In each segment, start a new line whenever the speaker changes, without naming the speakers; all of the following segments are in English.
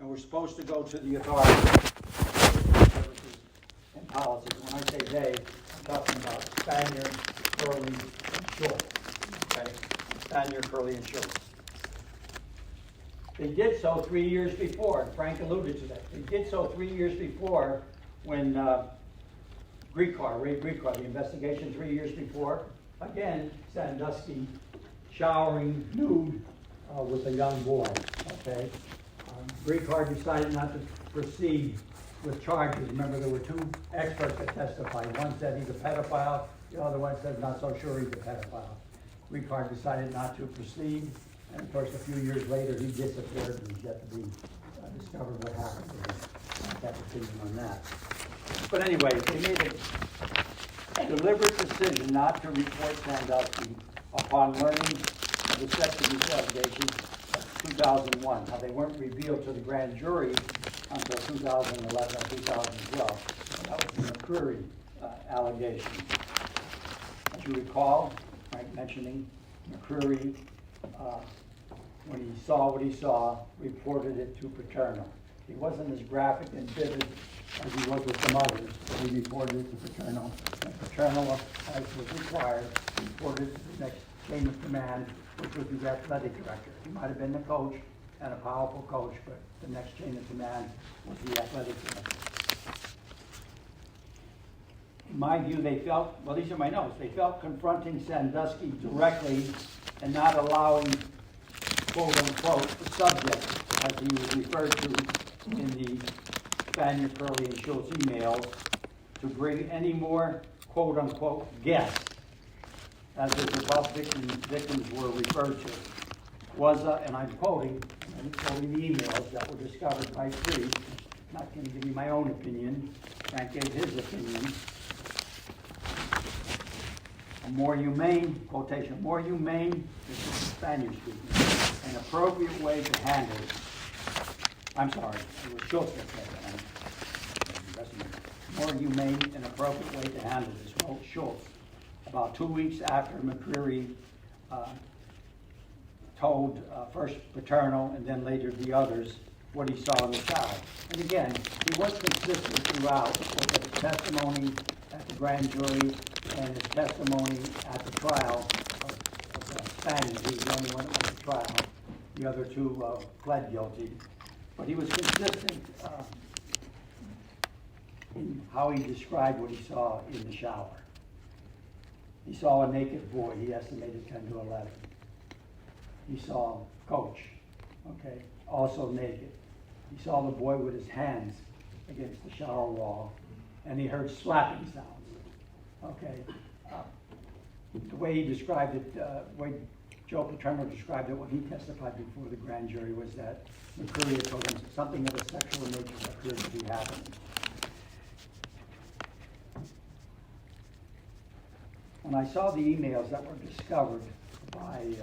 and we're supposed to go to the authorities, services, and policies. When I say they, I'm talking about Spanier, Curley, and Schultz. Okay? Spanier, Curley, and Schultz. They did so 3 years before, and Frank alluded to that. They did so 3 years before when Ray Greekar, the investigation 3 years before. Again, Sandusky showering nude with a young boy. Okay, Greekar decided not to proceed with charges. Remember, there were two experts that testified. One said he's a pedophile. The other one said not so sure he's a pedophile. Greekar decided not to proceed, and of course, a few years later, he disappeared, and he's yet to be discovered what happened to him. I have opinion on that. But anyway, they made a deliberate decision not to report Sandusky upon learning of the sex abuse allegations of 2001. Now, they weren't revealed to the grand jury until 2011 or 2012. That was the McCreary allegation. As you recall, Frank mentioning McCreary, when he saw what he saw, reported it to Paternal. He wasn't as graphic and vivid as he was with some others, but he reported it to Paternal. And Paternal, as was required, reported to the next chain of command, which was the athletic director. He might have been the coach and a powerful coach, but the next chain of command was the athletic director. In my view, they felt, well, these are my notes, they felt confronting Sandusky directly and not allowing, quote unquote, the subject, as he was referred to in the Spanier, Curley, and Schultz emails, to bring any more, quote unquote, guests, as his above victims were referred to. Was, and I'm quoting the emails that were discovered by Free, not going to give you my own opinion, Frank gave his opinion. A more humane, quotation, more humane, this is the Spaniard speaking, an appropriate way to handle it. I'm sorry, it was Schultz that said that. More humane and appropriate way to handle this, wrote Schultz. About 2 weeks after McCreary told first Paternal and then later the others what he saw in the child. And again, he was consistent throughout with his testimony at the grand jury and his testimony at the trial of Spaniard. He was the only one that went to trial. The other two pled guilty. But he was consistent in how he described what he saw in the shower. He saw a naked boy, he estimated 10 to 11. He saw Coach, okay, also naked. He saw the boy with his hands against the shower wall, and he heard slapping sounds, okay. The way he described it, the way Joe Paterno described it when he testified before the grand jury was that McCreary had told him something of a sexual nature appeared to be happening. When I saw the emails that were discovered by,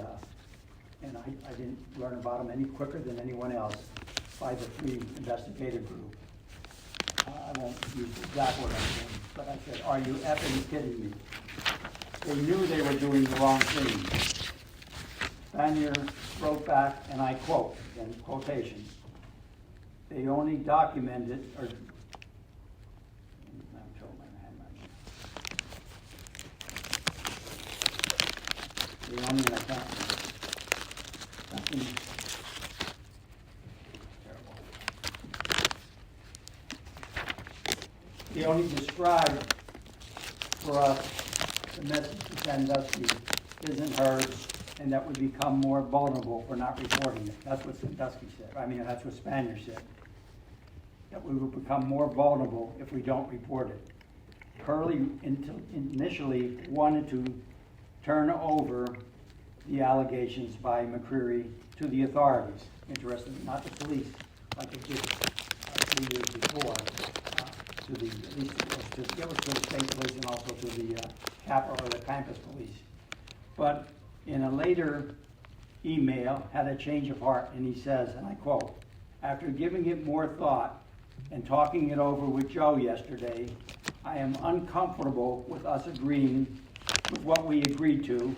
and I didn't learn about them any quicker than anyone else, by the Free investigative group. I won't use the exact word I'm saying, but I said, are you effing kidding me? They knew they were doing the wrong thing. Spanier wrote back, and I quote, in quotations, they only documented, or they only, I can't, nothing terrible. They only described for us the message to Sandusky isn't heard, and that we become more vulnerable for not reporting it. That's what Sandusky said. I mean, that's what Spanier said. That we will become more vulnerable if we don't report it. Curley initially wanted to turn over the allegations by McCreary to the authorities. Interestingly, not the police, like it did 3 years before, to the state police and also to the capital or the campus police. But in a later email, had a change of heart, and he says, and I quote, after giving it more thought and talking it over with Joe yesterday, I am uncomfortable with us agreeing with what we agreed to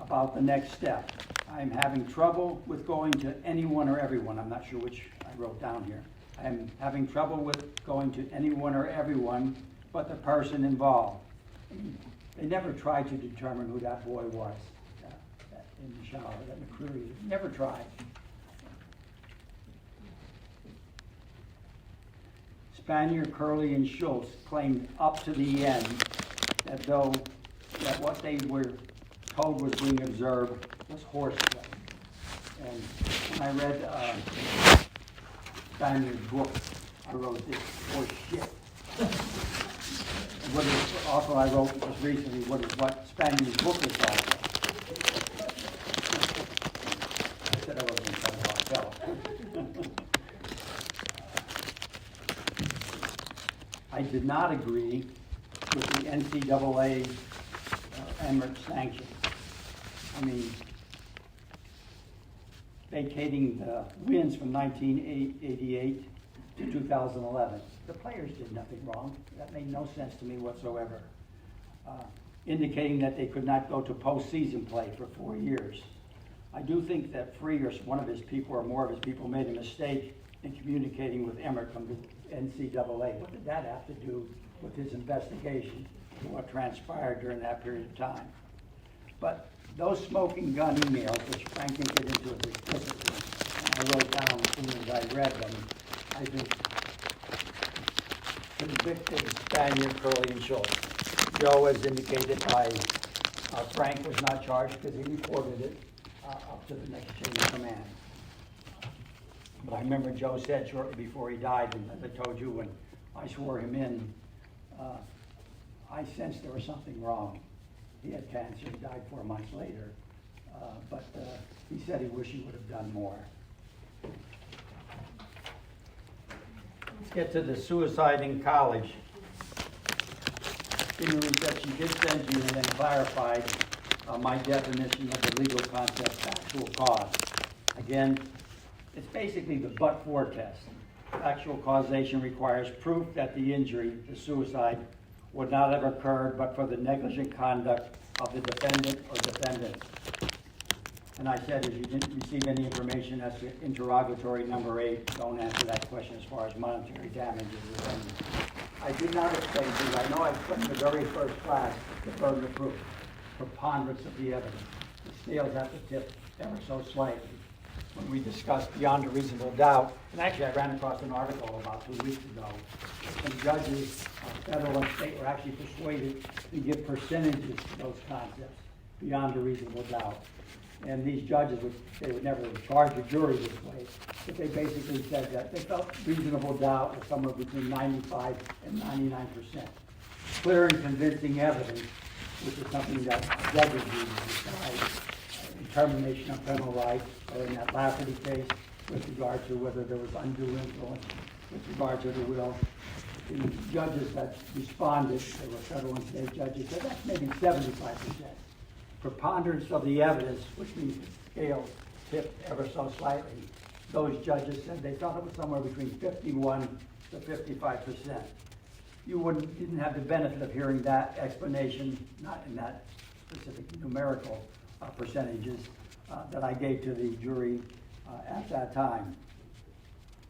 about the next step. I'm having trouble with going to anyone or everyone. I'm not sure which I wrote down here. I'm having trouble with going to anyone or everyone but the person involved. They never tried to determine who that boy was in the shower, that McCreary. Never tried. Spanier, Curley, and Schultz claimed up to the end that what they were told was being observed was horseplay. And when I read Spanier's book, I wrote this horse shit. Also, I wrote just recently what Spanier's book was called. I said I wasn't going to talk about myself. I did not agree with the NCAA Emirates sanctions. I mean, vacating the wins from 1988 to 2011. The players did nothing wrong. That made no sense to me whatsoever. Indicating that they could not go to postseason play for 4 years. I do think that Free or one of his people or more of his people made a mistake in communicating with Emmert from the NCAA. What did that have to do with his investigation and what transpired during that period of time? But those smoking gun emails, which Frank didn't get into it explicitly, and I wrote down as soon as I read them, I think convicted Spanier, Curley, and Schultz. Joe, as indicated by Frank, was not charged because he reported it up to the next chain of command. But I remember Joe said shortly before he died, and as I told you when I swore him in, I sensed there was something wrong. He had cancer, he died 4 months later, but he said he wished he would have done more. Let's get to the suicide in college. In the research she did send you and then clarified my definition of the legal concept of actual cause. Again, it's basically the but-for test. Actual causation requires proof that the injury, the suicide, would not have occurred but for the negligent conduct of the defendant or defendants. And I said, if you didn't receive any information as to interrogatory number 8, don't answer that question as far as monetary damages. I did not explain to you, I know I put in the very first class the burden of proof, preponderance of the evidence. The scales have to tip ever so slightly. When we discussed beyond a reasonable doubt, and actually I ran across an article about 2 weeks ago, some judges, federal and state, were actually persuaded to give percentages to those concepts beyond a reasonable doubt. And these judges, they would never charge a jury this way, but they basically said that they felt reasonable doubt was somewhere between 95 and 99%. Clear and convincing evidence, which is something that judges use to decide determination of criminal rights, or in that Lafferty case, with regard to whether there was undue influence, with regard to the will. The judges that responded, they were federal and state judges, said that's maybe 75%. Preponderance of the evidence, which means the scale tipped ever so slightly, those judges said they thought it was somewhere between 51 to 55%. You didn't have the benefit of hearing that explanation, not in that specific numerical percentages that I gave to the jury at that time.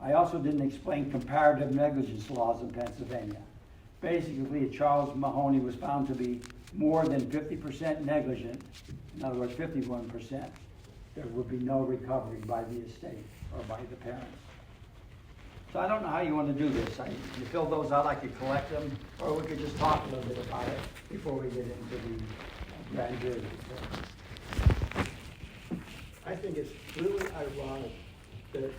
I also didn't explain comparative negligence laws in Pennsylvania. Basically, Charles Mahoney was found to be more than 50% negligent, in other words, 51%. There would be no recovery by the estate or by the parents. So I don't know how you want to do this. You fill those out, I could collect them, or we could just talk a little bit about it before we get into the grand jury.
I think it's really ironic that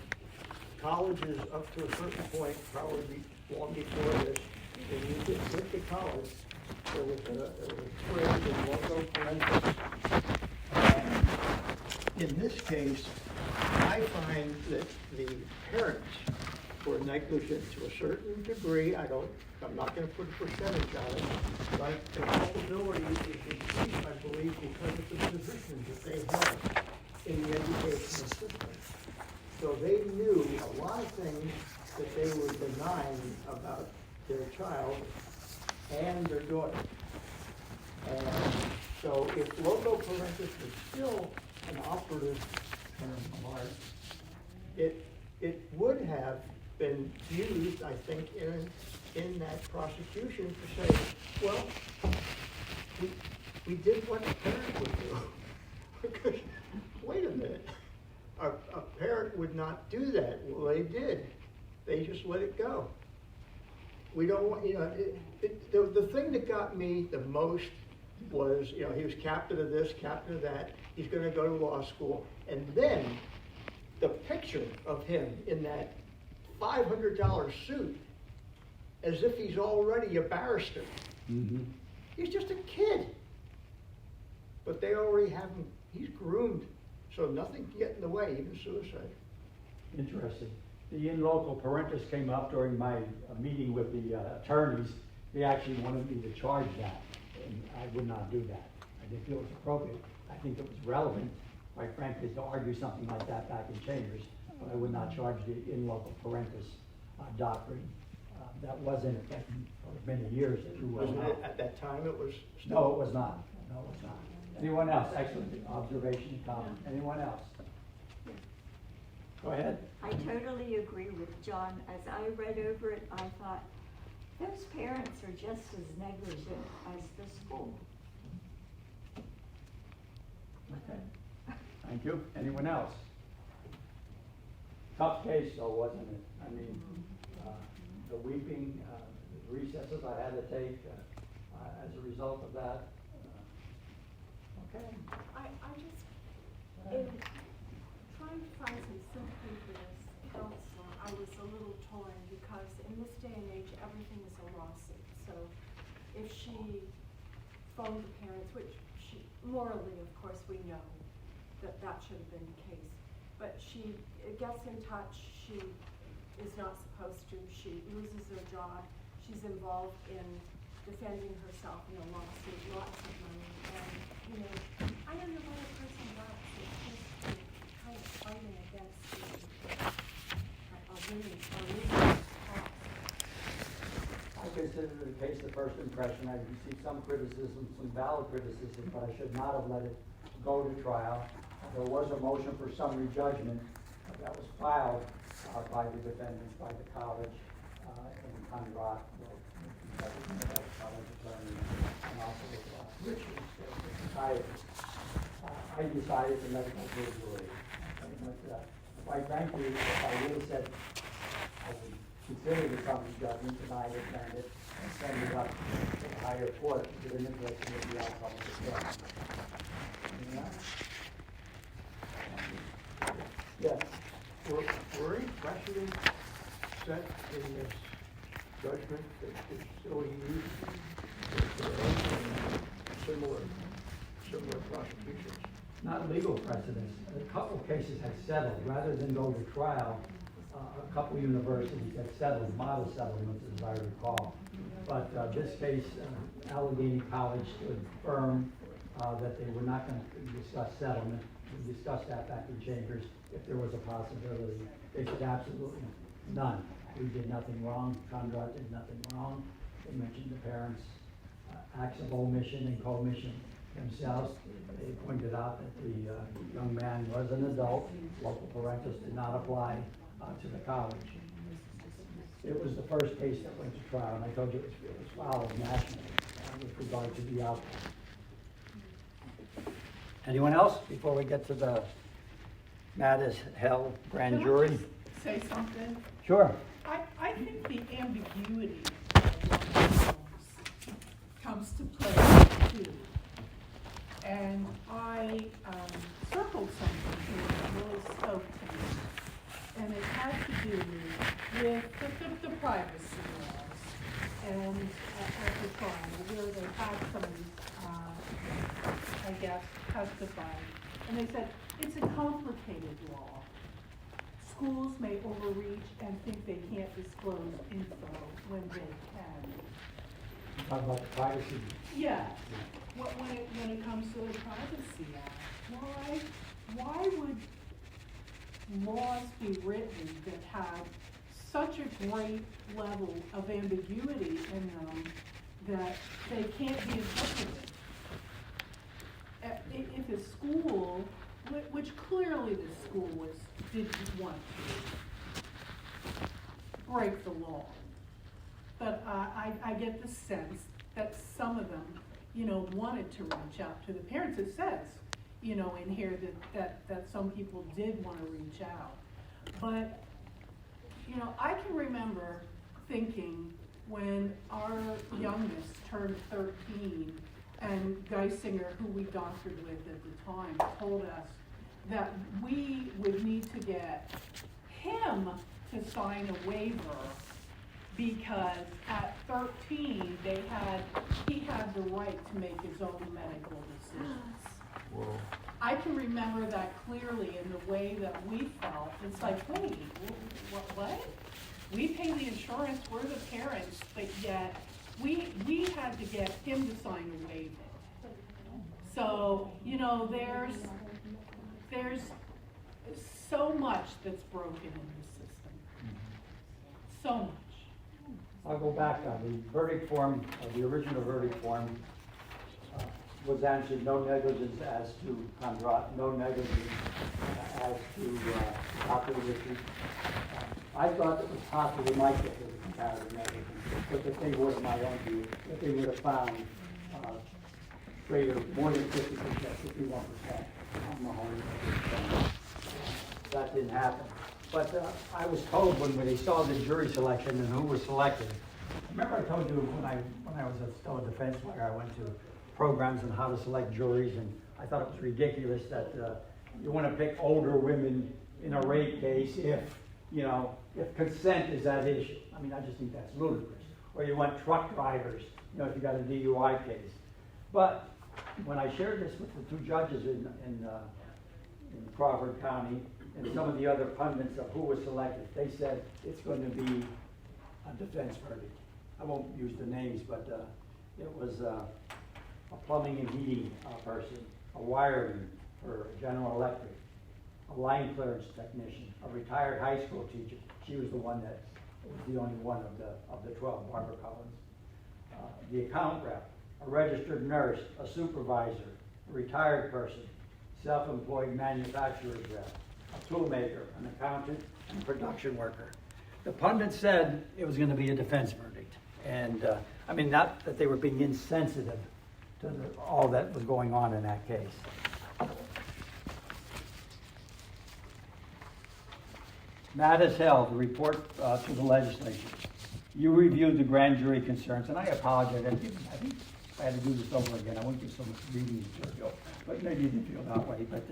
colleges up to a certain point, probably long before this, when you get to college, there was a phrase in loco parentis. In this case, I find that the parents were negligent to a certain degree. I'm not going to put a percentage on it, but the culpability is increased, I believe, because of the positions that they held in the educational system. So they knew a lot of things that they were denying about their child and their daughter. And so if loco parentis was still an operative
term of art.
it would have been used, I think, in that prosecution to say, well, we did what a parent would do. Because, wait a minute, a parent would not do that. Well, they did. They just let it go. We don't want, the thing that got me the most was, he was captain of this, captain of that. He's going to go to law school. And then the picture of him in that $500 suit, as if he's already a barrister.
Mm-hmm.
He's just a kid. But they already have him, he's groomed, so nothing can get in the way, even suicide.
Interesting. The in loco parentis came up during my meeting with the attorneys. They actually wanted me to charge that, and I would not do that. I didn't feel it was appropriate. I think it was relevant, quite frankly, to argue something like that back in chambers, but I would not charge the in loco parentis doctrine. That was in effect for many years, as you well
Wasn't
know.
it, at that time, it was still?
No, it was not. No, it was not. Anyone else? Excellent observation, comment. Anyone else? Go ahead.
I totally agree with John. As I read over it, I thought, those parents are just as negligent as the school.
Okay. Thank you. Anyone else? Tough case, though, wasn't it? I mean, the weeping, the recesses I had to take as a result of that. Okay.
I just, in trying to find some sympathy for this counselor, I was a little torn because in this day and age, everything is a lawsuit. So if she phoned the parents, which she, morally, of course, we know that that should have been the case. But she gets in touch, she is not supposed to, she loses her job, she's involved in defending herself in a lawsuit, lots of money, and, I don't know what a person does, it's just kind of fighting against a winning cause.
I consider the case the first impression. I received some criticism, some valid criticism, but I should not have let it go to trial. There was a motion for summary judgment that was filed by the defendants, by the college in Conroe, the college attorney, and also Richard, the psychiatrist. I decided to let it go to a jury. But quite frankly, if I would have said I would consider the summary judgment, and I would send it and send it up to the higher court to manipulate the outcome of the case. Yes.
Were any precedents set in this judgment that is still used for similar prosecutions?
Not legal precedents. A couple cases have settled. Rather than go to trial, a couple universities have settled, model settlements, as I recall. But this case, Allegheny College stood firm that they were not going to discuss settlement. We discussed that back in chambers. If there was a possibility, they said absolutely none. We did nothing wrong. Conrad did nothing wrong. They mentioned the parents' acts of omission and commission themselves. They pointed out that the young man was an adult. Local parentis did not apply to the college. It was the first case that went to trial, and I told you it was filed nationally with regard to the outcome. Anyone else before we get to the mad as hell grand jury?
Can I just say something?
Sure.
I think the ambiguity of comes to play too. And I circled something here that really spoke to me. And it has to do with the privacy laws. And at the trial, where they had somebody, I guess, testified. And they said, it's a complicated law. Schools may overreach and think they can't disclose info when they can.
Talk about the privacy.
Yes. When it comes to the Privacy Act, why would laws be written that have such a great level of ambiguity in them that they can't be interpreted? If a school which clearly the school didn't want to break the law. But I get the sense that some of them, wanted to reach out to the parents. It says, in here that some people did want to reach out. But, I can remember thinking when our youngest turned 13 and Geisinger, who we doctored with at the time, told us that we would need to get him to sign a waiver because at 13 he had the right to make his own medical decisions.
Whoa.
I can remember that clearly in the way that we felt. It's like, wait, what? We pay the insurance, we're the parents, but yet we had to get him to sign a waiver. So, there's so much that's broken in the system. So much.
I'll go back on the verdict form, the original verdict form was answered no negligence as to Condrat, no negligence as to Dr. Richard. I thought it was possible they might get to the comparative negligence, but that they would, in my own view, that they would have found greater, more than 50%, 51% on Mahoney. That didn't happen. But I was told when they saw the jury selection and who was selected. Remember I told you when I was still a defense lawyer, I went to programs on how to select juries, and I thought it was ridiculous that you want to pick older women in a rape case if consent is at issue. I mean, I just think that's ludicrous. Or you want truck drivers, if you got a DUI case. But when I shared this with the two judges in Crawford County and some of the other pundits of who was selected, they said it's going to be a defense verdict. I won't use the names, but it was a plumbing and heating person, a wireman for General Electric, a line clearance technician, a retired high school teacher. She was the one that was the only one of the 12, Barbara Collins. The account rep, a registered nurse, a supervisor, a retired person, self-employed manufacturer's rep, a toolmaker, an accountant, and a production worker. The pundits said it was going to be a defense verdict. And I mean, not that they were being insensitive to all that was going on in that case. Matters held, the report to the legislature. You reviewed the grand jury concerns, and I apologize. I think I had to do this over again. I won't give so much reading material, but maybe you didn't feel that way. But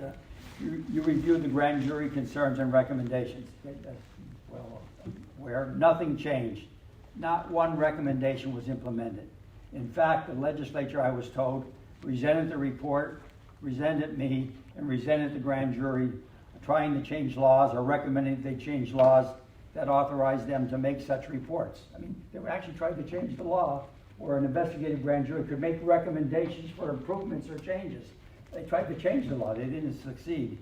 you reviewed the grand jury concerns and recommendations. Well, where nothing changed. Not one recommendation was implemented. In fact, the legislature, I was told, resented the report, resented me, and resented the grand jury trying to change laws or recommending they change laws that authorized them to make such reports. I mean, they were actually trying to change the law where an investigative grand jury could make recommendations for improvements or changes. They tried to change the law. They didn't succeed.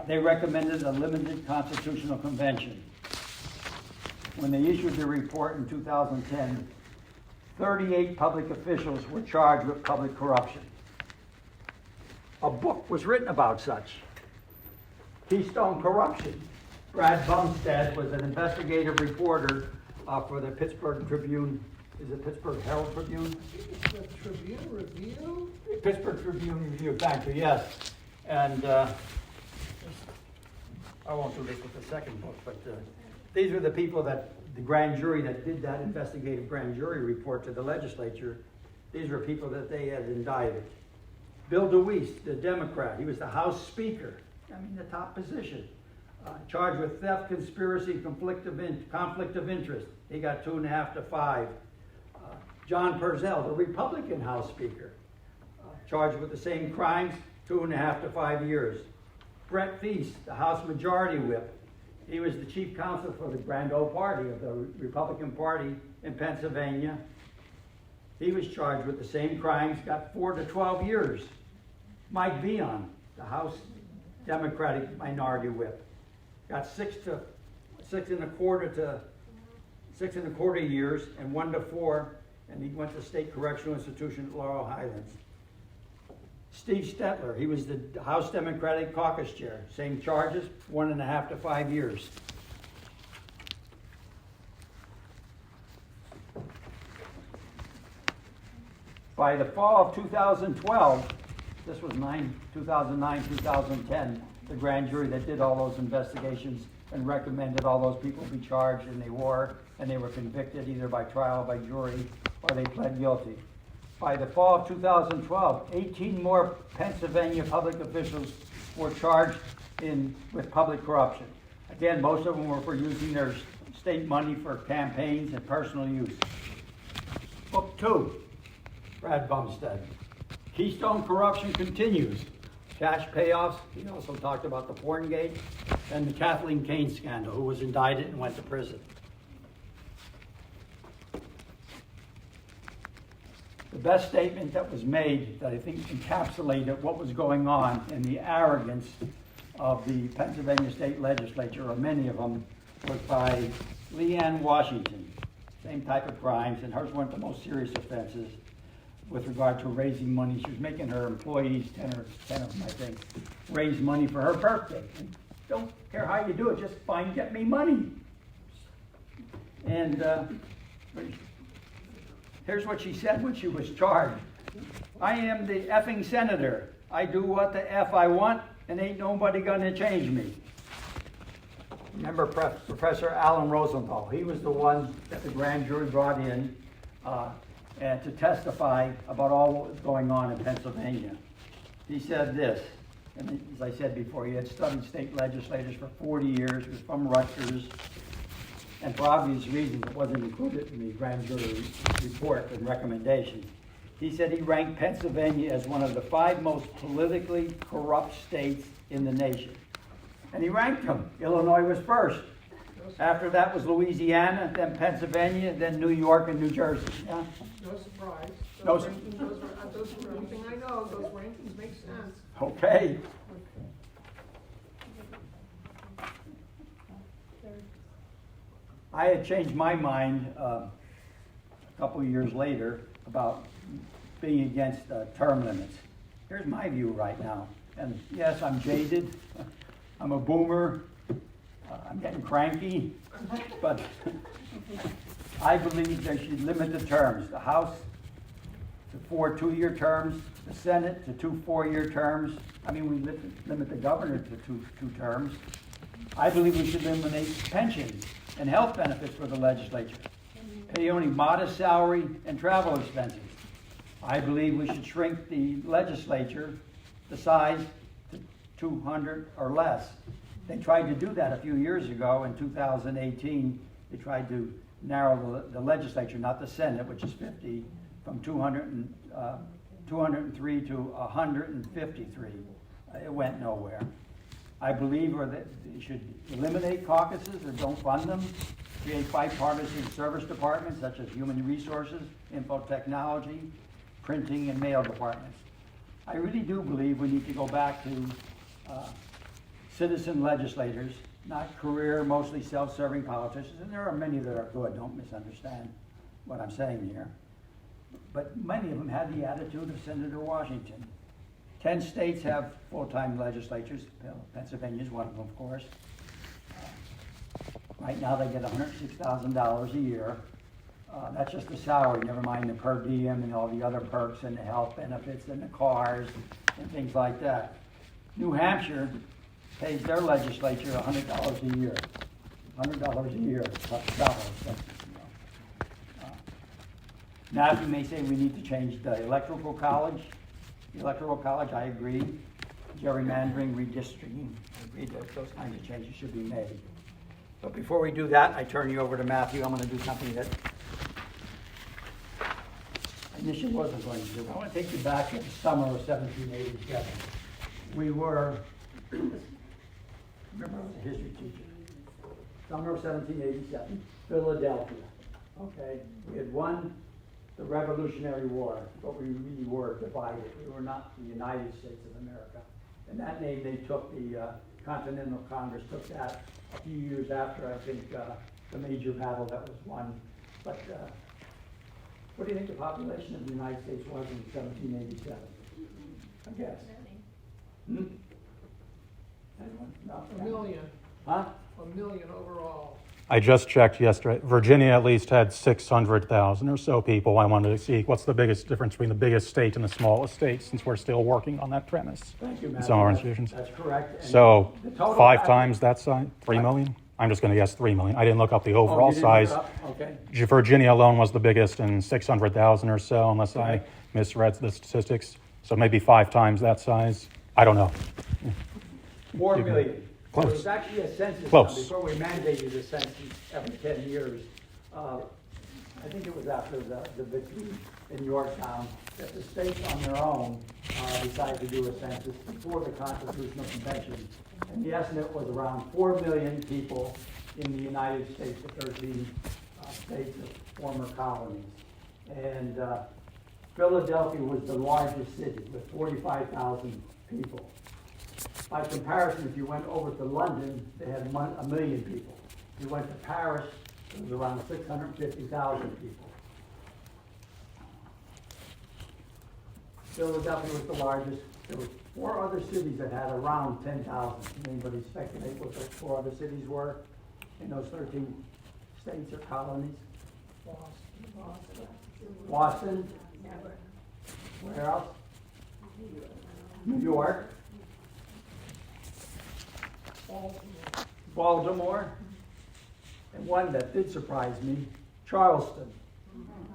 They recommended a limited constitutional convention. When they issued the report in 2010, 38 public officials were charged with public corruption. A book was written about such. Keystone Corruption. Brad Bumstead was an investigative reporter for the Pittsburgh Tribune. Is it Pittsburgh Herald Tribune?
The Tribune Review?
Pittsburgh Tribune Review, thank you, yes. And I won't do this with the second book, but these were the people that, the grand jury that did that investigative grand jury report to the legislature. These were people that they had indicted. Bill DeWeese, the Democrat, he was the House Speaker. I mean, the top position. Charged with theft, conspiracy, conflict of interest. He got 2.5 to 5. John Purcell, the Republican House Speaker, charged with the same crimes, 2.5 to 5 years. Brett Feast, the House Majority Whip. He was the chief counsel for the Grand Old Party of the Republican Party in Pennsylvania. He was charged with the same crimes, got 4 to 12 years. Mike Vion, the House Democratic Minority Whip, got 6.25 years and 1 to 4, and he went to State Correctional Institution at Laurel Highlands. Steve Stetler, he was the House Democratic Caucus Chair. Same charges, 1.5 to 5 years. By the fall of 2012, this was 2009, 2010, the grand jury that did all those investigations and recommended all those people be charged, and they were convicted either by trial or by jury, or they pled guilty. By the fall of 2012, 18 more Pennsylvania public officials were charged with public corruption. Again, most of them were for using their state money for campaigns and personal use. Book 2, Brad Bumstead. Keystone corruption continues. Cash payoffs. He also talked about the porn gate and the Kathleen Kane scandal, who was indicted and went to prison. The best statement that was made that I think encapsulated what was going on and the arrogance of the Pennsylvania state legislature, or many of them, was by Leanne Washington. Same type of crimes, and hers weren't the most serious offenses with regard to raising money. She was making her employees, 10 of them I think, raise money for her birthday. And don't care how you do it, just get me money. And here's what she said when she was charged. I am the effing senator. I do what the F I want, and ain't nobody gonna change me. Remember Professor Alan Rosenthal? He was the one that the grand jury brought in and to testify about all what was going on in Pennsylvania. He said this, and as I said before, he had studied state legislators for 40 years, was from Rutgers, and for obvious reasons it wasn't included in the grand jury report and recommendations. He said he ranked Pennsylvania as one of the 5 most politically corrupt states in the nation. And he ranked them. Illinois was first. After that was Louisiana, then Pennsylvania, then New York and New Jersey. Yeah?
No surprise.
No
Those everything I know, those rankings make sense.
Okay. I had changed my mind a couple of years later about being against term limits. Here's my view right now. And yes, I'm jaded. I'm a boomer. I'm getting cranky. But I believe they should limit the terms. The House to 4 2-year terms. The Senate to 2 4-year terms. I mean, we limit the governor to two terms. I believe we should eliminate pensions and health benefits for the legislature. Pay only modest salary and travel expenses. I believe we should shrink the legislature, the size, to 200 or less. They tried to do that a few years ago. In 2018, they tried to narrow the legislature, not the Senate, which is 50, from 203 to 153. It went nowhere. I believe that they should eliminate caucuses or don't fund them, create bipartisan service departments such as human resources, info technology, printing, and mail departments. I really do believe we need to go back to citizen legislators, not career, mostly self-serving politicians, and there are many that are good, don't misunderstand what I'm saying here. But many of them had the attitude of Senator Washington. 10 states have full-time legislatures. Pennsylvania is one of them, of course. Right now they get $106,000 a year. That's just the salary, never mind the per diem and all the other perks and the health benefits and the cars and things like that. New Hampshire pays their legislature $100 a year. $100 a year, Now you may say we need to change the electoral college. The electoral college, I agree. Gerrymandering, redistricting, I agree that those kinds of changes should be made. But before we do that, I turn you over to Matthew. I'm going to do something that I initially wasn't going to do. I want to take you back to the summer of 1787. We were, remember I was a history teacher. Summer of 1787, Philadelphia. Okay, we had won the Revolutionary War, but we really were divided. We were not the United States of America. And that name they took, the Continental Congress took that a few years after, I think, the major battle that was won. But what do you think the population of the United States was in 1787? I guess. Hmm? Anyone? No?
A million,
Huh?
a million overall.
I just checked yesterday. Virginia at least had 600,000 or so people. I wanted to see what's the biggest difference between the biggest state and the smallest state, since we're still working on that premise.
Thank you,
in
Matthew.
some of our
That's-
institutions.
That's correct. And
So
the total
5
fact-
times that size, 3 million? I'm just going to guess 3 million. I didn't look up the
Oh,
overall
you didn't look it
size.
up? Okay.
Virginia alone was the biggest in 600,000 or so, unless I
Okay.
misread the statistics. So maybe 5 times that size. I don't know.
4 million.
Close.
There was actually a census
Close.
before we mandated a census every 10 years. I think it was after the victory in Yorktown that the states on their own decided to do a census before the Constitutional Convention. And the estimate was around 4 million people in the United States, the 13 states of former colonies. And Philadelphia was the largest city with 45,000 people. By comparison, if you went over to London, they had 1 million people. If you went to Paris, it was around 650,000 people. Philadelphia was the largest. There were 4 other cities that had around 10,000. Can anybody speculate what those 4 other cities were in those 13 states or colonies? Boston. Where else? New York. Baltimore. And one that did surprise me, Charleston.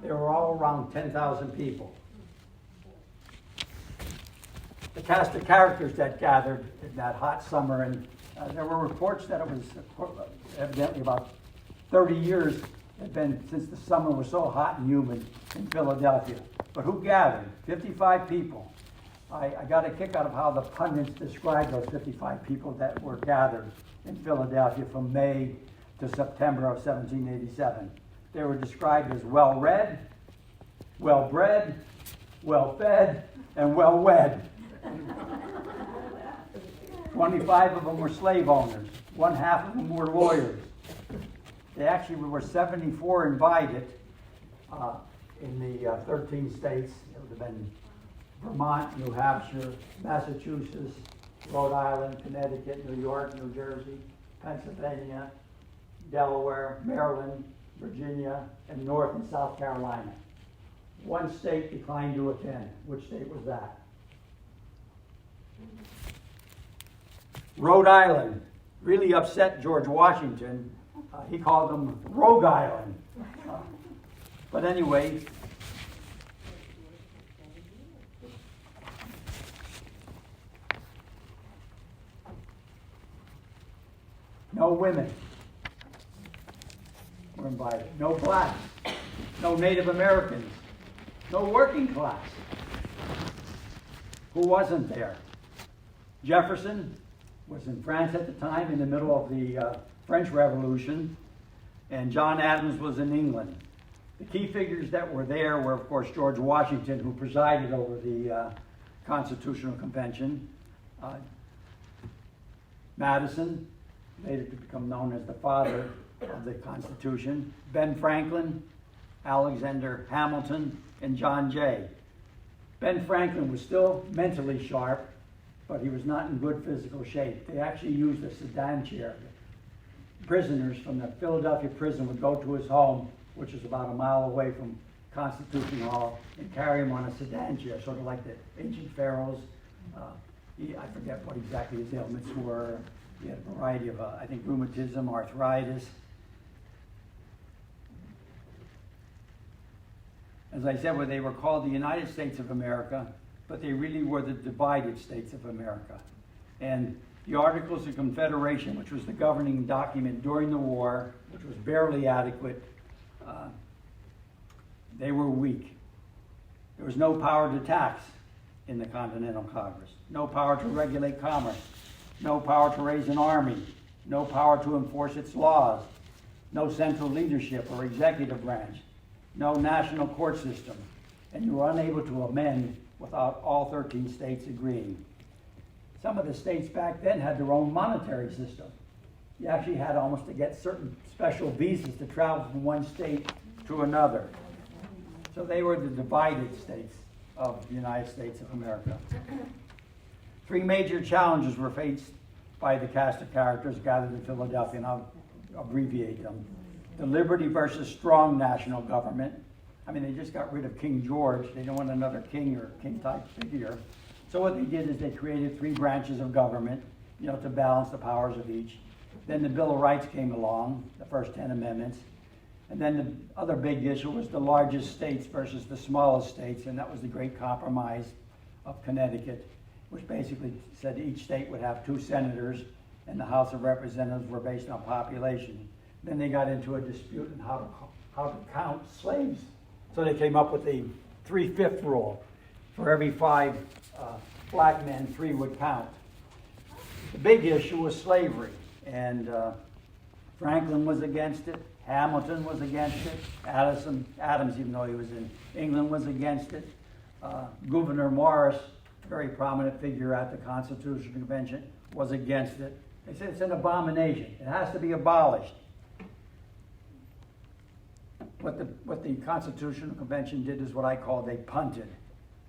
They were all around 10,000 people. The cast of characters that gathered in that hot summer, and there were reports that it was evidently about 30 years had been since the summer was so hot and humid in Philadelphia. But who gathered? 55 people. I got a kick out of how the pundits described those 55 people that were gathered in Philadelphia from May to September of 1787. They were described as well-read, well-bred, well-fed, and well-wed. 25 of them were slave owners. 1/2 of them were lawyers. They actually were 74 invited in the 13 states. It would have been Vermont, New Hampshire, Massachusetts, Rhode Island, Connecticut, New York, New Jersey, Pennsylvania, Delaware, Maryland, Virginia, and North and South Carolina. 1 state declined to attend. Which state was that? Rhode Island really upset George Washington. He called them Rogue Island. But anyway, no women were invited. No blacks. No Native Americans. No working class. Who wasn't there? Jefferson was in France at the time in the middle of the French Revolution, and John Adams was in England. The key figures that were there were, of course, George Washington, who presided over the Constitutional Convention, Madison, later to become known as the father of the Constitution, B.Franklin, Alexander Hamilton, and John Jay. B.Franklin was still mentally sharp, but he was not in good physical shape. They actually used a sedan chair. Prisoners from the Philadelphia prison would go to his home, which is about a mile away from Constitution Hall, and carry him on a sedan chair, sort of like the ancient pharaohs. I forget what exactly his ailments were. He had a variety of, I think, rheumatism, arthritis. As I said, they were called the United States of America, but they really were the divided states of America. And the Articles of Confederation, which was the governing document during the war, which was barely adequate, they were weak. There was no power to tax in the Continental Congress, no power to regulate commerce, no power to raise an army, no power to enforce its laws, no central leadership or executive branch, no national court system, and you were unable to amend without all 13 states agreeing. Some of the states back then had their own monetary system. You actually had almost to get certain special visas to travel from one state to another. So they were the divided states of the United States of America. Three major challenges were faced by the cast of characters gathered in Philadelphia, and I'll abbreviate them. The liberty versus strong national government. I mean, they just got rid of King George. They didn't want another king or king-type figure. So what they did is they created three branches of government, to balance the powers of each. Then the Bill of Rights came along, the first 10 amendments. And then the other big issue was the largest states versus the smallest states, and that was the Great Compromise of Connecticut, which basically said each state would have 2 senators, and the House of Representatives were based on population. Then they got into a dispute on how to count slaves. So they came up with the 3/5 rule. For every 5 black men, 3 would count. The big issue was slavery, and Franklin was against it. Hamilton was against it. Adams, even though he was in England, was against it. Gouverneur Morris, a very prominent figure at the Constitutional Convention, was against it. They said it's an abomination. It has to be abolished. What the Constitutional Convention did is what I call they punted.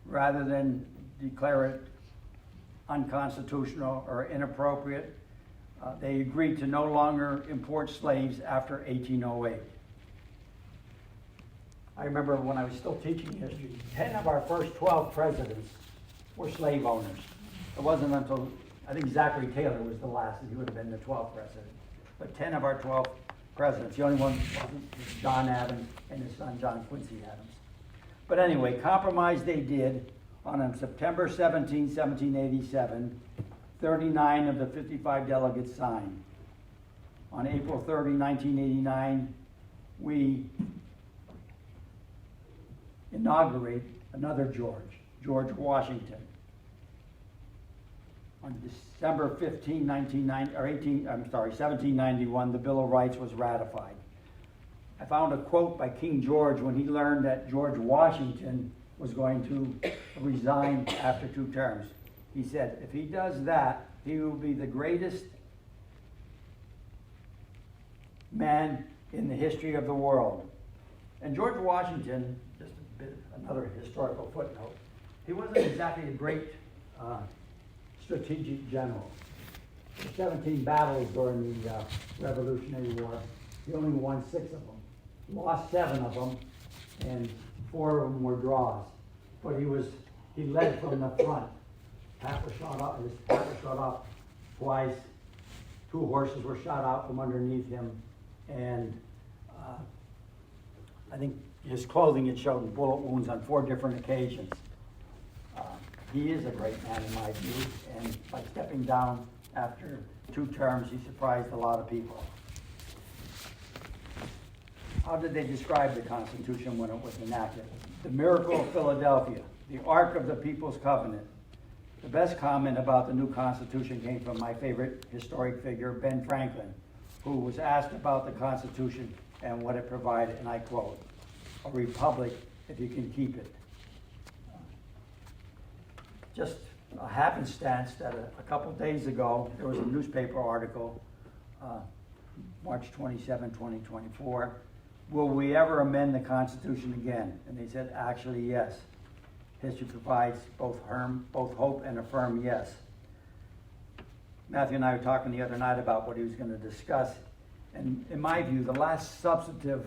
Rather than declare it unconstitutional or inappropriate, they agreed to no longer import slaves after 1808. I remember when I was still teaching history, 10 of our first 12 presidents were slave owners. It wasn't until, I think Zachary Taylor was the last, and he would have been the 12th president. But 10 of our 12 presidents, the only one wasn't was John Adams and his son John Quincy Adams. But anyway, compromise they did on September 17, 1787. 39 of the 55 delegates signed. On April 30, 1989, we inaugurate another George Washington. On December 15, 1791, the Bill of Rights was ratified. I found a quote by King George when he learned that George Washington was going to resign after 2 terms. He said, if he does that, he will be the greatest man in the history of the world. And George Washington, just another historical footnote, he wasn't exactly a great strategic general. There were 17 battles during the Revolutionary War. He only won 6 of them. Lost 7 of them, and 4 of them were draws. But he led from the front. His hat was shot off twice. 2 horses were shot out from underneath him, and I think his clothing had shown bullet wounds on 4 different occasions. He is a great man in my view, and by stepping down after 2 terms, he surprised a lot of people. How did they describe the Constitution when it was enacted? The miracle of Philadelphia, the Ark of the People's Covenant. The best comment about the new Constitution came from my favorite historic figure, B.Franklin, who was asked about the Constitution and what it provided, and I quote, "A republic if you can keep it." Just a happenstance that a couple days ago, there was a newspaper article, March 27, 2024, will we ever amend the Constitution again? And they said, actually, yes. History provides both hope and a firm yes. Matthew and I were talking the other night about what he was going to discuss. And in my view, the last substantive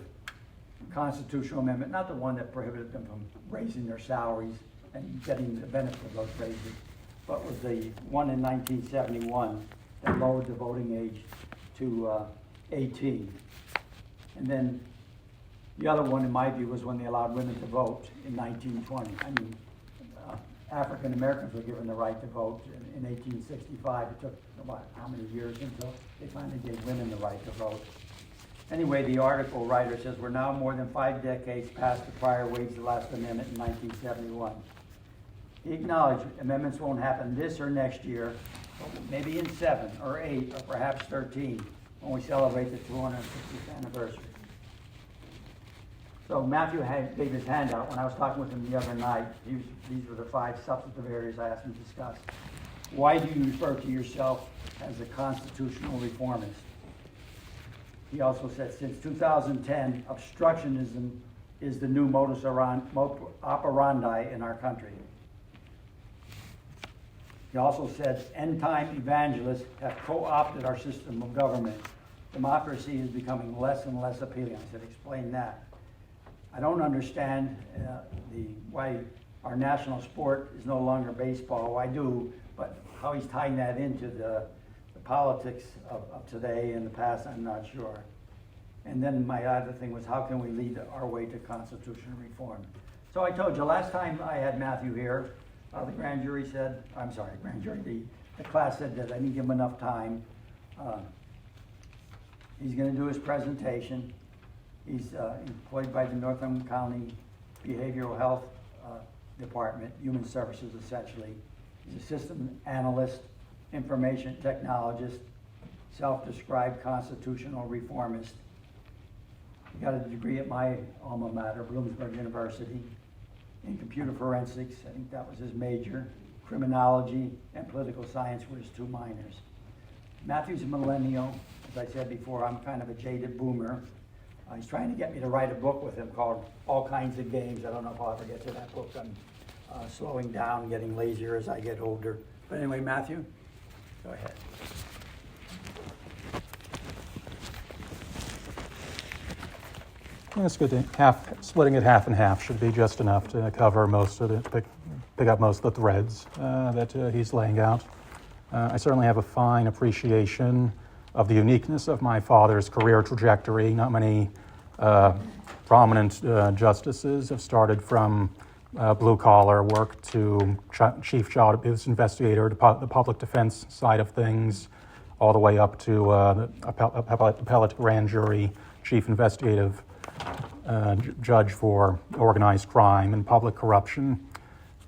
constitutional amendment, not the one that prohibited them from raising their salaries and getting the benefit of those raises, but was the one in 1971 that lowered the voting age to 18. And then the other one, in my view, was when they allowed women to vote in 1920. I mean, African Americans were given the right to vote in 1865. It took about how many years until they finally gave women the right to vote. Anyway, the article writer says we're now more than 5 decades past the prior wage last amendment in 1971. He acknowledged amendments won't happen this or next year, but maybe in 7 or 8 or perhaps 13 when we celebrate the 260th anniversary. So Matthew gave his handout. When I was talking with him the other night, these were the 5 substantive areas I asked him to discuss. Why do you refer to yourself as a constitutional reformist? He also said, since 2010, obstructionism is the new modus operandi in our country. He also said, end-time evangelists have co-opted our system of government. Democracy is becoming less and less appealing. I said, explain that. I don't understand why our national sport is no longer baseball. Well, I do, but how he's tying that into the politics of today and the past, I'm not sure. And then my other thing was, how can we lead our way to constitutional reform? So I told you, last time I had Matthew here, the grand jury said, the class said that I didn't give him enough time. He's going to do his presentation. He's employed by the Northumberland County Behavioral Health Department, Human Services essentially. He's a system analyst, information technologist, self-described constitutional reformist. He got a degree at my alma mater, Bloomsburg University, in computer forensics. I think that was his major. Criminology and political science were his two minors. Matthew's a millennial. As I said before, I'm kind of a jaded boomer. He's trying to get me to write a book with him called All Kinds of Games. I don't know if I'll ever get to that book. I'm slowing down, getting lazier as I get older. But anyway, Matthew, go ahead.
That's good. Splitting it half and half should be just enough to cover most of the, pick up most of the threads that he's laying out. I certainly have a fine appreciation of the uniqueness of my father's career trajectory. Not many prominent justices have started from blue-collar work to chief child abuse investigator to the public defense side of things, all the way up to the appellate grand jury, chief investigative judge for organized crime and public corruption.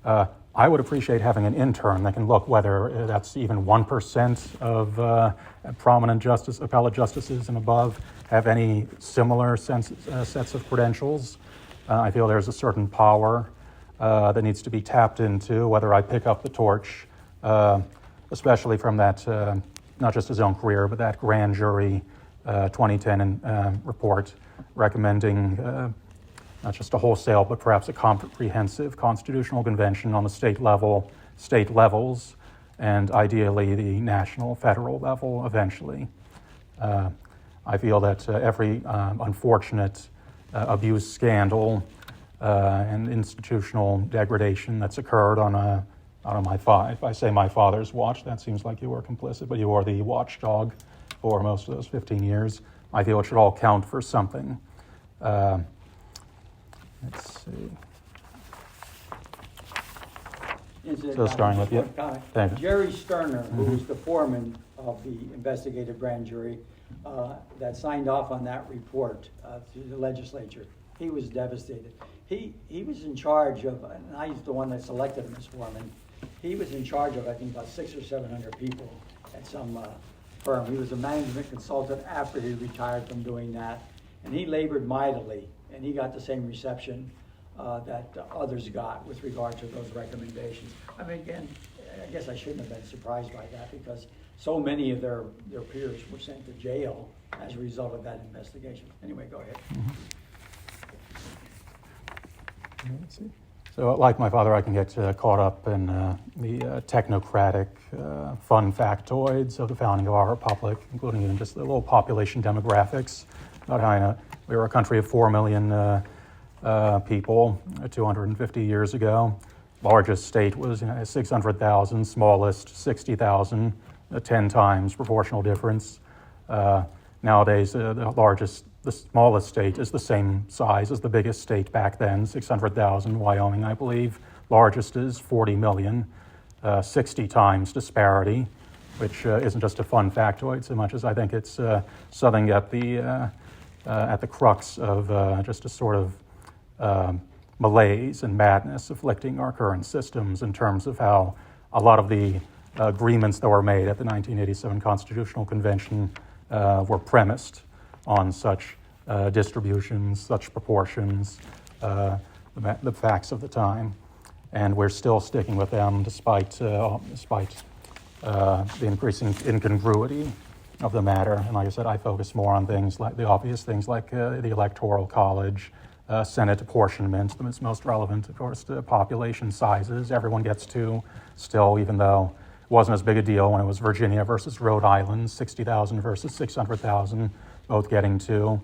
I would appreciate having an intern that can look whether that's even 1% of prominent appellate justices and above have any similar sets of credentials. I feel there's a certain power that needs to be tapped into, whether I pick up the torch, especially from that, not just his own career, but that grand jury 2010 report recommending not just a wholesale, but perhaps a comprehensive constitutional convention on the state levels, and ideally the national, federal level eventually. I feel that every unfortunate abuse scandal and institutional degradation that's occurred on if I say my father's watch, that seems like you were complicit, but you were the watchdog for most of those 15 years. I feel it should all count for something. Let's see. So starting with you. Thank you.
Jerry Sterner, who was the foreman of the investigative grand jury that signed off on that report through the legislature, he was devastated. He was in charge of, and I was the one that selected him as foreman, he was in charge of, I think, about 600 or 700 people at some firm. He was a management consultant after he retired from doing that, and he labored mightily, and he got the same reception that others got with regard to those recommendations. I mean, again, I guess I shouldn't have been surprised by that, because so many of their peers were sent to jail as a result of that investigation. Anyway, go ahead.
Let's see. So, like my father, I can get caught up in the technocratic fun factoids of the founding of our republic, including even just the little population demographics. About how we were a country of 4 million people 250 years ago. Largest state was 600,000, smallest 60,000, 10 times proportional difference. Nowadays, the smallest state is the same size as the biggest state back then, 600,000, Wyoming, I believe. Largest is 40 million, 60 times disparity, which isn't just a fun factoid so much as I think it's something at the crux of just a sort of malaise and madness afflicting our current systems in terms of how a lot of the agreements that were made at the 1987 Constitutional Convention were premised on such distributions, such proportions, the facts of the time. And we're still sticking with them despite the increasing incongruity of the matter. And like I said, I focus more on things like the obvious things like the Electoral College, Senate apportionment. It's most relevant, of course, to population sizes. Everyone gets to still, even though wasn't as big a deal when it was Virginia versus Rhode Island, 60,000 versus 600,000, both getting 2,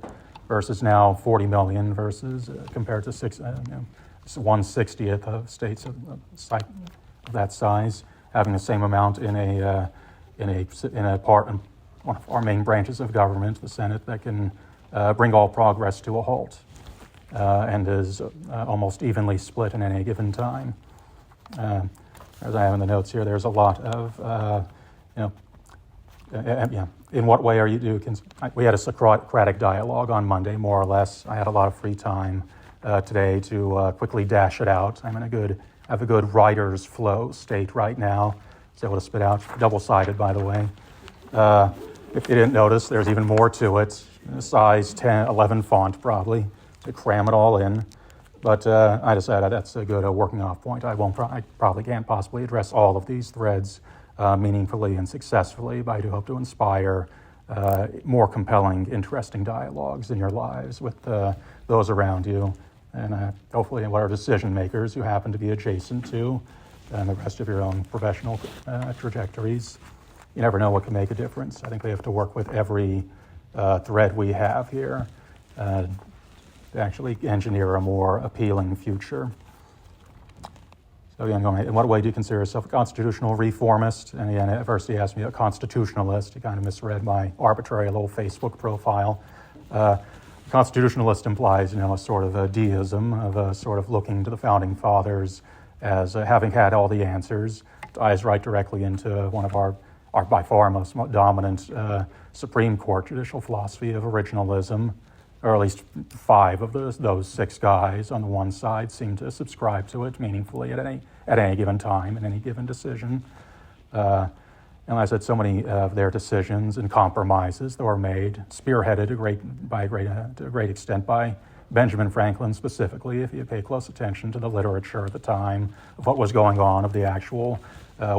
versus now 40 million versus compared to 1/60th of states of that size, having the same amount in a part in one of our main branches of government, the Senate, that can bring all progress to a halt and is almost evenly split in any given time. As I have in the notes here, there's a lot of, in what way are you we had a Socratic dialogue on Monday, more or less. I had a lot of free time today to quickly dash it out. I'm in have a good writer's flow state right now. So able to spit out, double-sided, by the way. If you didn't notice, there's even more to it. Size 10, 11 font, probably, to cram it all in. But I decided that's a good working off point. I probably can't possibly address all of these threads meaningfully and successfully, but I do hope to inspire more compelling, interesting dialogues in your lives with those around you, and hopefully what are decision makers you happen to be adjacent to, and the rest of your own professional trajectories. You never know what can make a difference. I think we have to work with every thread we have here to actually engineer a more appealing future. So again, in what way do you consider yourself a constitutional reformist? And again, at first he asked me a constitutionalist. He kind of misread my arbitrary little Facebook profile. Constitutionalist implies, a sort of a deism, of a sort of looking to the founding fathers as having had all the answers. Dives right directly into one of our by far most dominant Supreme Court judicial philosophy of originalism, or at least 5 of those 6 guys on the one side seem to subscribe to it meaningfully at any given time, in any given decision. And I said so many of their decisions and compromises that were made, spearheaded to a great extent by Benjamin Franklin specifically, if you pay close attention to the literature at the time of what was going on, of the actual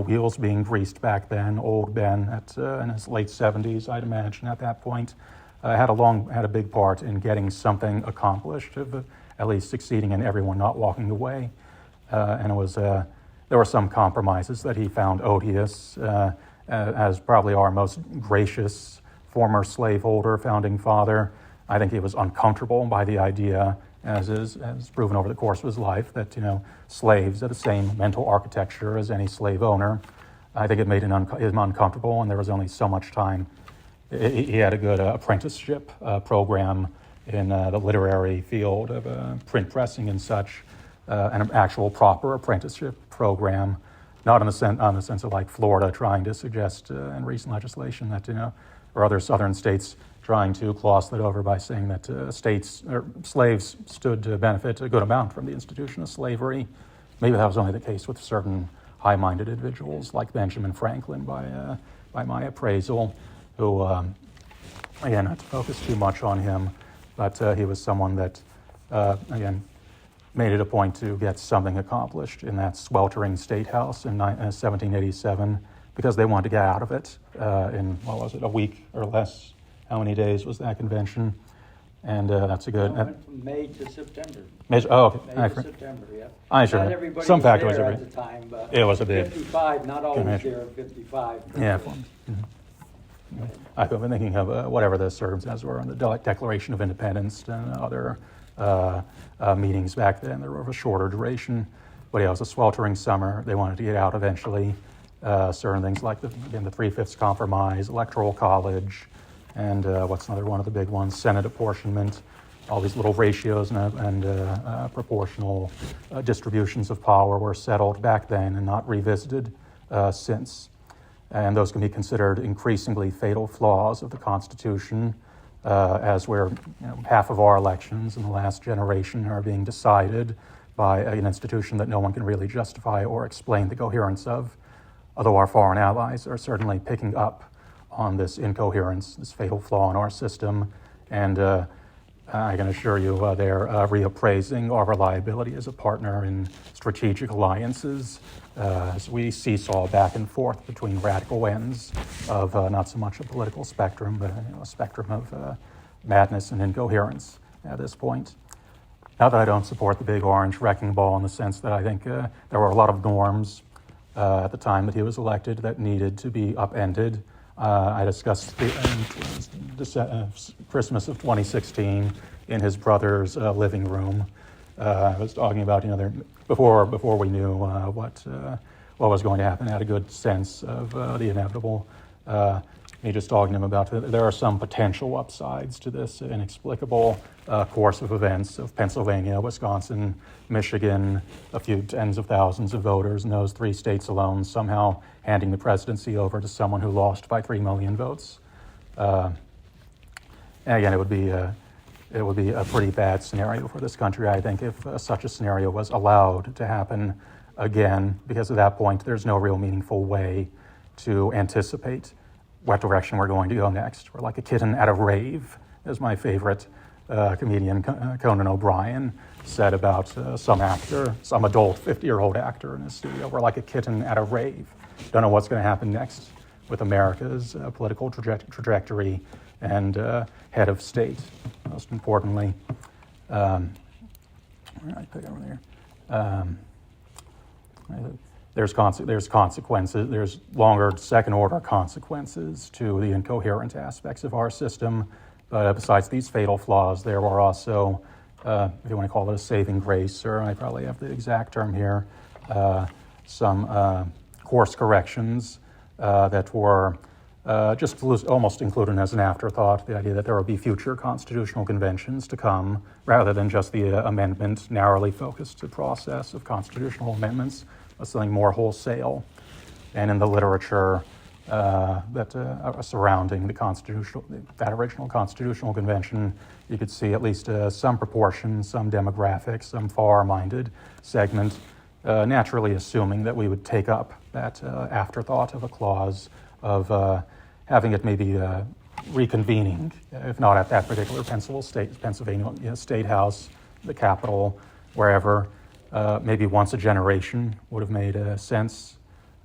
wheels being greased back then. Old Ben in his late 70s, I'd imagine at that point, had a big part in getting something accomplished, of at least succeeding in everyone not walking away. And it was there were some compromises that he found odious, as probably our most gracious former slaveholder, founding father. I think he was uncomfortable by the idea, as proven over the course of his life, that slaves had the same mental architecture as any slave owner. I think it made him uncomfortable, and there was only so much time. He had a good apprenticeship program in the literary field of print pressing and such, an actual proper apprenticeship program, not in the sense of like Florida trying to suggest in recent legislation that or other southern states trying to gloss that over by saying that slaves stood to benefit a good amount from the institution of slavery. Maybe that was only the case with certain high-minded individuals like Benjamin Franklin, by my appraisal, who, again, not to focus too much on him, but he was someone that, again, made it a point to get something accomplished in that sweltering statehouse in 1787, because they wanted to get out of it in, a week or less. How many days was that convention? And that's a good...
It went from May to September.
Okay.
May to September, yeah.
I sure.
Not everybody
Some
was there
factoids
at the time, but
it was a bit...
55, not always there at 55.
Yeah. I've been thinking of whatever the circumstances were on the Declaration of Independence and other meetings back then. They were of a shorter duration. But yeah, it was a sweltering summer. They wanted to get out eventually. Certain things like the 3/5 compromise, electoral college, and what's another one of the big ones, Senate apportionment, all these little ratios and proportional distributions of power were settled back then and not revisited since. And those can be considered increasingly fatal flaws of the Constitution, as where half of our elections in the last generation are being decided by an institution that no one can really justify or explain the coherence of, although our foreign allies are certainly picking up on this incoherence, this fatal flaw in our system, and I can assure you they're reappraising our reliability as a partner in strategic alliances as we seesaw back and forth between radical ends of not so much a political spectrum, but a spectrum of madness and incoherence at this point. Not that I don't support the big orange wrecking ball in the sense that I think there were a lot of norms at the time that he was elected that needed to be upended. I discussed Christmas of 2016 in his brother's living room. I was talking about, before we knew what was going to happen, I had a good sense of the inevitable. Me just talking to him about there are some potential upsides to this inexplicable course of events of Pennsylvania, Wisconsin, Michigan, a few tens of thousands of voters in those 3 states alone, somehow handing the presidency over to someone who lost by 3 million votes. And again, it would be a pretty bad scenario for this country, I think, if such a scenario was allowed to happen again, because at that point there's no real meaningful way to anticipate what direction we're going to go next. We're like a kitten at a rave, as my favorite comedian Conan O'Brien said about some adult 50-year-old actor in his studio. We're like a kitten at a rave. Don't know what's going to happen next with America's political trajectory and head of state, most importantly. Where did I pick over there? There's consequences, there's longer second-order consequences to the incoherent aspects of our system. But besides these fatal flaws, there are also, if you want to call it a saving grace, or I probably have the exact term here, some course corrections that were just almost included as an afterthought, the idea that there will be future constitutional conventions to come, rather than just the amendment, narrowly focused process of constitutional amendments, something more wholesale. And in the literature surrounding that original constitutional convention, you could see at least some proportion, some demographic, some far-minded segment, naturally assuming that we would take up that afterthought of a clause of having it maybe reconvening, if not at that particular Pennsylvania state house, the Capitol, wherever, maybe once a generation would have made sense,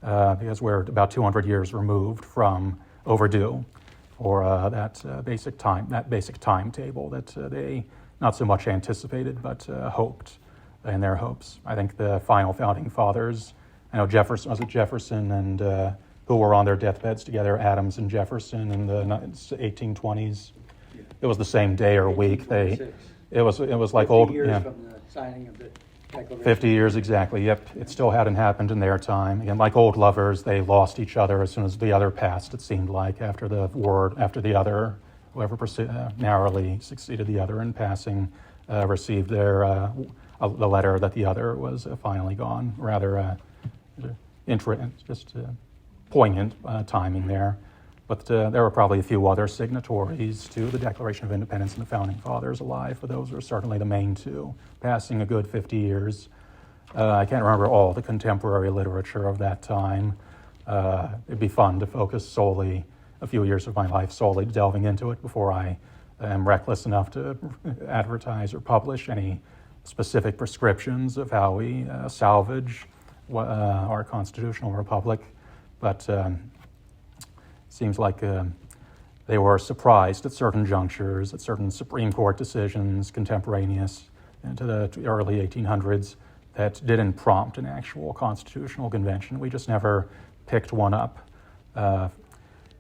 because we're about 200 years removed from overdue for that basic timetable that they not so much anticipated but hoped in their hopes. I think the final founding fathers, I know Jefferson and who were on their deathbeds together, Adams and Jefferson in the 1820s. It was the same day or week. It was like old.
50 years from the signing of the Declaration.
50 years exactly. Yep, it still hadn't happened in their time. Again, like old lovers, they lost each other as soon as the other passed. It seemed like after the other, whoever narrowly succeeded the other in passing, received the letter that the other was finally gone. Rather, poignant timing there. But there were probably a few other signatories to the Declaration of Independence and the Founding Fathers alive, but those were certainly the main two, passing a good 50 years. I can't remember all the contemporary literature of that time. It'd be fun to focus solely, a few years of my life, solely delving into it before I am reckless enough to advertise or publish any specific prescriptions of how we salvage our constitutional republic. But seems like they were surprised at certain junctures, at certain Supreme Court decisions contemporaneous into the early 1800s that didn't prompt an actual constitutional convention. We just never picked one up. And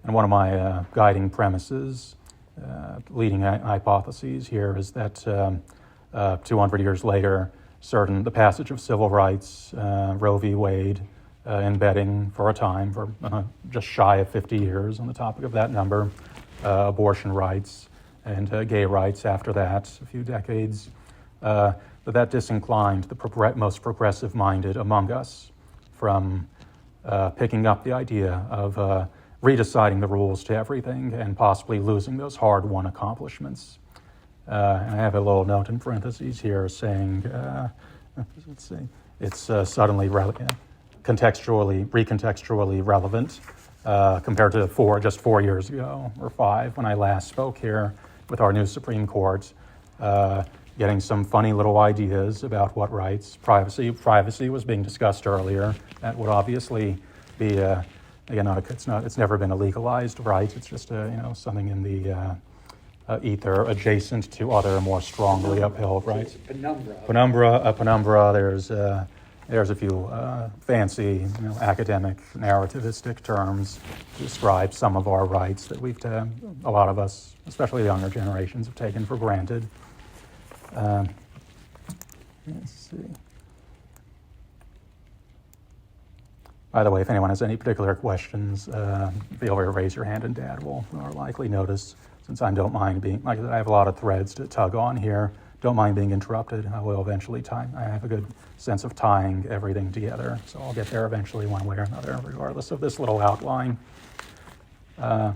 one of my guiding premises, leading hypotheses here is that 200 years later, the passage of civil rights, Roe v. Wade, embedding for a time, for just shy of 50 years on the topic of that number, abortion rights and gay rights after that, a few decades, that disinclined the most progressive-minded among us from picking up the idea of redeciding the rules to everything and possibly losing those hard-won accomplishments. And I have a little note in parentheses here saying, let's see, it's suddenly recontextually relevant compared to just 4 years ago or 5 when I last spoke here with our new Supreme Court, getting some funny little ideas about what rights, privacy was being discussed earlier. That would obviously be it's never been a legalized right. It's just something in the ether adjacent to other more strongly upheld rights.
Penumbra.
Penumbra. There's there's a few fancy, academic, narrativistic terms to describe some of our rights that a lot of us, especially the younger generations, have taken for granted. Let's see. By the way, if anyone has any particular questions, feel free to raise your hand and Dad will more likely notice, since I don't mind being, like I have a lot of threads to tug on here, don't mind being interrupted. I will eventually I have a good sense of tying everything together, so I'll get there eventually one way or another, regardless of this little outline. So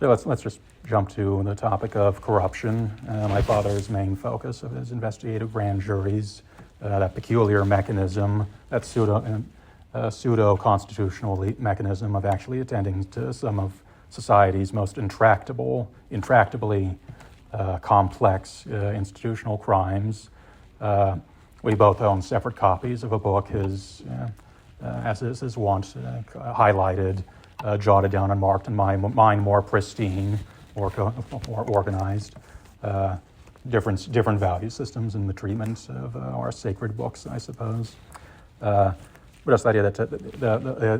let's just jump to the topic of corruption. My father's main focus of his investigative grand juries, that peculiar mechanism, that pseudo-constitutional mechanism of actually attending to some of society's most intractably complex institutional crimes. We both own separate copies of a book as is his wont, highlighted, jotted down and marked in my mind more pristine, more organized. Different value systems in the treatment of our sacred books, I suppose. But just the idea that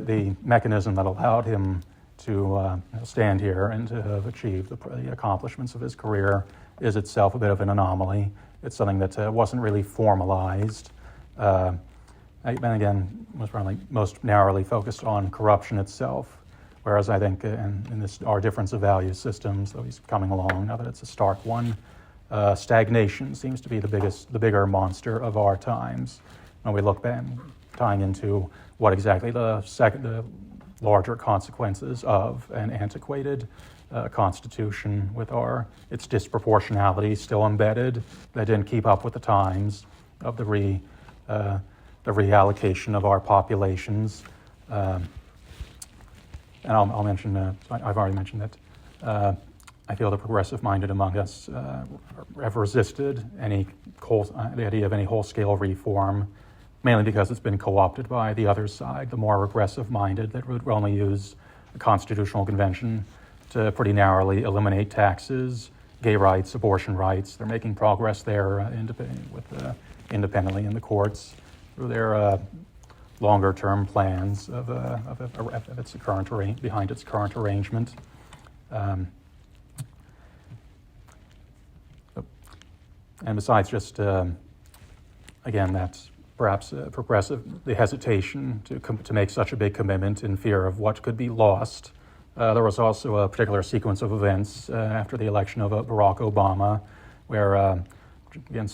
the mechanism that allowed him to stand here and to have achieved the accomplishments of his career is itself a bit of an anomaly. It's something that wasn't really formalized. And again, was probably most narrowly focused on corruption itself, whereas I think in our difference of value systems, though he's coming along, now that it's a stark one, stagnation seems to be the bigger monster of our times. When we look back, tying into what exactly the larger consequences of an antiquated constitution with its disproportionality still embedded, that didn't keep up with the times of the reallocation of our populations. And I'll mention, I've already mentioned that I feel the progressive-minded among us have resisted the idea of any whole-scale reform, mainly because it's been co-opted by the other side, the more regressive-minded that would only use the Constitutional Convention to pretty narrowly eliminate taxes, gay rights, abortion rights. They're making progress there independently in the courts through their longer-term plans of its current behind its current arrangement. And besides just, again, that's perhaps the hesitation to make such a big commitment in fear of what could be lost. There was also a particular sequence of events after the election of Barack Obama, where, again,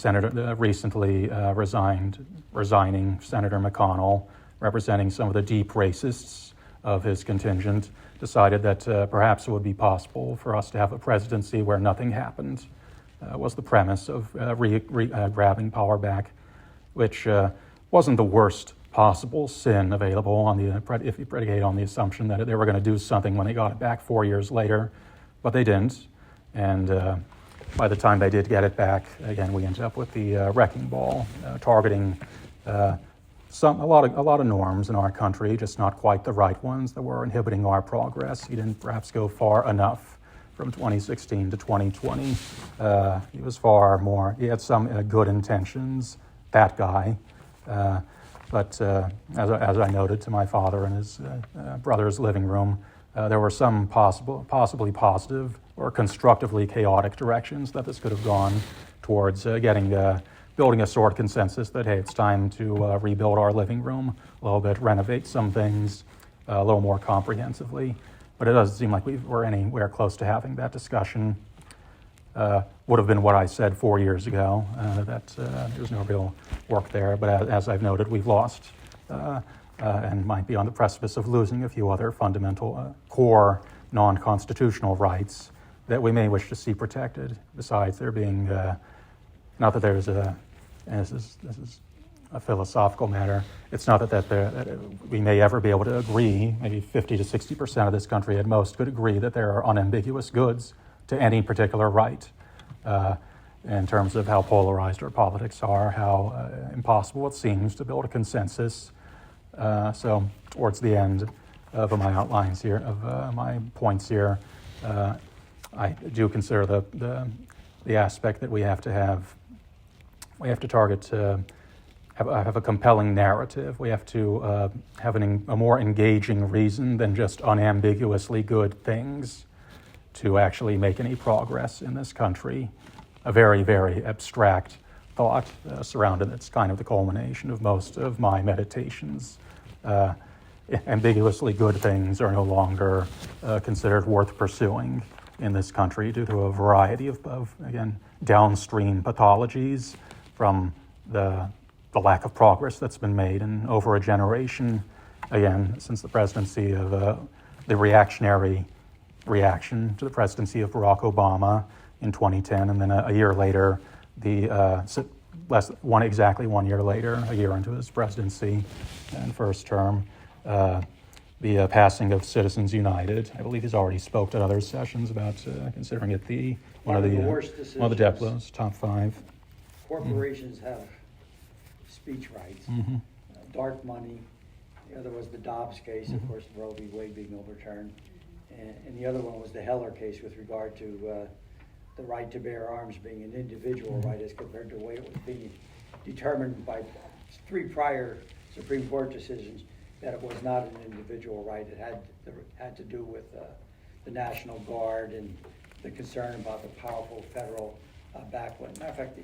recently resigning Senator McConnell, representing some of the deep racists of his contingent, decided that perhaps it would be possible for us to have a presidency where nothing happened. Was the premise of grabbing power back, which wasn't the worst possible sin available if you predicate on the assumption that they were going to do something when they got it back 4 years later, but they didn't. And by the time they did get it back, again, we ended up with the wrecking ball, targeting a lot of norms in our country, just not quite the right ones that were inhibiting our progress. He didn't perhaps go far enough. From 2016 to 2020, he was far more. He had some good intentions, that guy, but as I noted to my father in his brother's living room, there were some possibly positive or constructively chaotic directions that this could have gone towards building a sort of consensus that, hey, it's time to rebuild our living room a little bit, renovate some things a little more comprehensively. But it doesn't seem like we were anywhere close to having that discussion. Would have been what I said 4 years ago, that there's no real work there. But as I've noted, we've lost and might be on the precipice of losing a few other fundamental core non-constitutional rights that we may wish to see protected, besides there being, not that there's and this is a philosophical matter, it's not that we may ever be able to agree, maybe 50 to 60% of this country at most could agree that there are unambiguous goods to any particular right in terms of how polarized our politics are, how impossible it seems to build a consensus. So towards the end of my outlines here, of my points here, I do consider the aspect that we have to target have a compelling narrative. We have to have a more engaging reason than just unambiguously good things to actually make any progress in this country. A very, very abstract thought surrounded that's kind of the culmination of most of my meditations. Ambiguously good things are no longer considered worth pursuing in this country due to a variety of again, downstream pathologies from the lack of progress that's been made in over a generation, again, since the presidency of the reactionary reaction to the presidency of Barack Obama in 2010, and then a year later, exactly 1 year later, a year into his presidency and first term, the passing of Citizens United. I believe he's already spoke at other sessions about considering it one of the worst decisions. One of the Deplos, top 5.
Corporations have speech rights, dark money. The other was the Dobbs case, of course, Roe v. Wade being overturned. And the other one was the Heller case with regard to the right to bear arms being an individual right as compared to the way it was being determined by 3 prior Supreme Court decisions that it was not an individual right. It had to do with the National Guard and the concern about the powerful federal backwind. Matter of fact,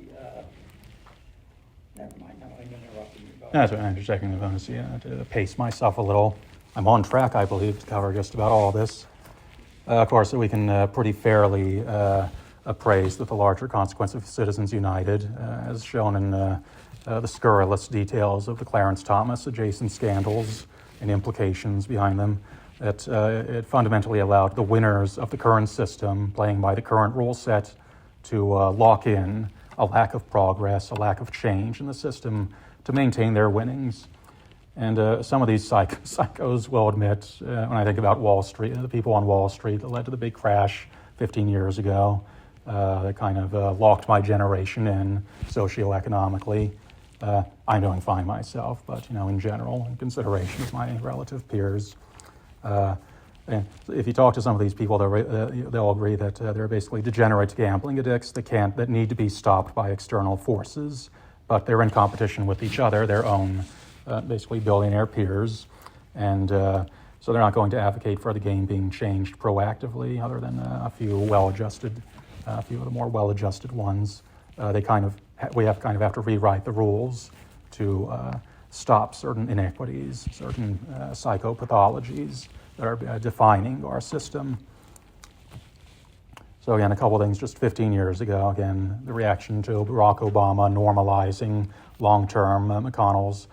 never mind, no, I'm interrupting you.
That's what I'm just checking the bonus, to pace myself a little. I'm on track, I believe, to cover just about all of this. Of course, we can pretty fairly appraise the larger consequence of Citizens United, as shown in the scurrilous details of the Clarence Thomas adjacent scandals and implications behind them. That it fundamentally allowed the winners of the current system, playing by the current rule set, to lock in a lack of progress, a lack of change in the system to maintain their winnings. And some of these psychos will admit, when I think about Wall Street, the people on Wall Street that led to the big crash 15 years ago, that kind of locked my generation in socioeconomically. I'm doing fine myself, but in general, in consideration of my relative peers. And if you talk to some of these people, they'll agree that they're basically degenerate gambling addicts that need to be stopped by external forces, but they're in competition with each other, their own basically billionaire peers, and so they're not going to advocate for the game being changed proactively, other than a few a few of the more well-adjusted ones. We have to rewrite the rules to stop certain inequities, certain psychopathologies that are defining our system. So again, a couple of things just 15 years ago. Again, the reaction to Barack Obama normalizing long-term McConnell's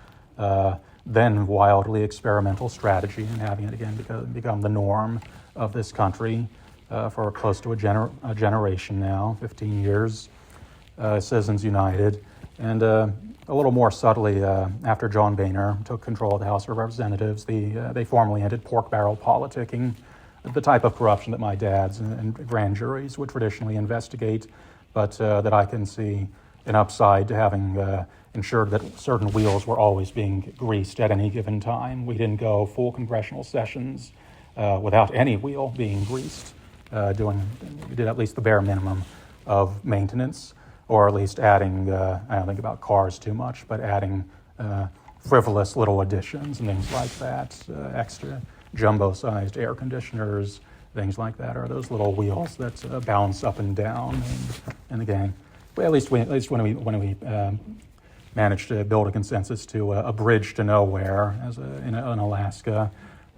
then wildly experimental strategy and having it again become the norm of this country for close to a generation now, 15 years. Citizens United, and a little more subtly, after John Boehner took control of the House of Representatives, they formally ended pork barrel politicking, the type of corruption that my dads and grand juries would traditionally investigate, but that I can see an upside to having ensured that certain wheels were always being greased at any given time. We didn't go full congressional sessions without any wheel being greased. We did at least the bare minimum of maintenance, or at least adding, I don't think about cars too much, but adding frivolous little additions and things like that, extra jumbo-sized air conditioners, things like that, are those little wheels that bounce up and down in the game. But at least when we managed to build a consensus to a bridge to nowhere in Alaska,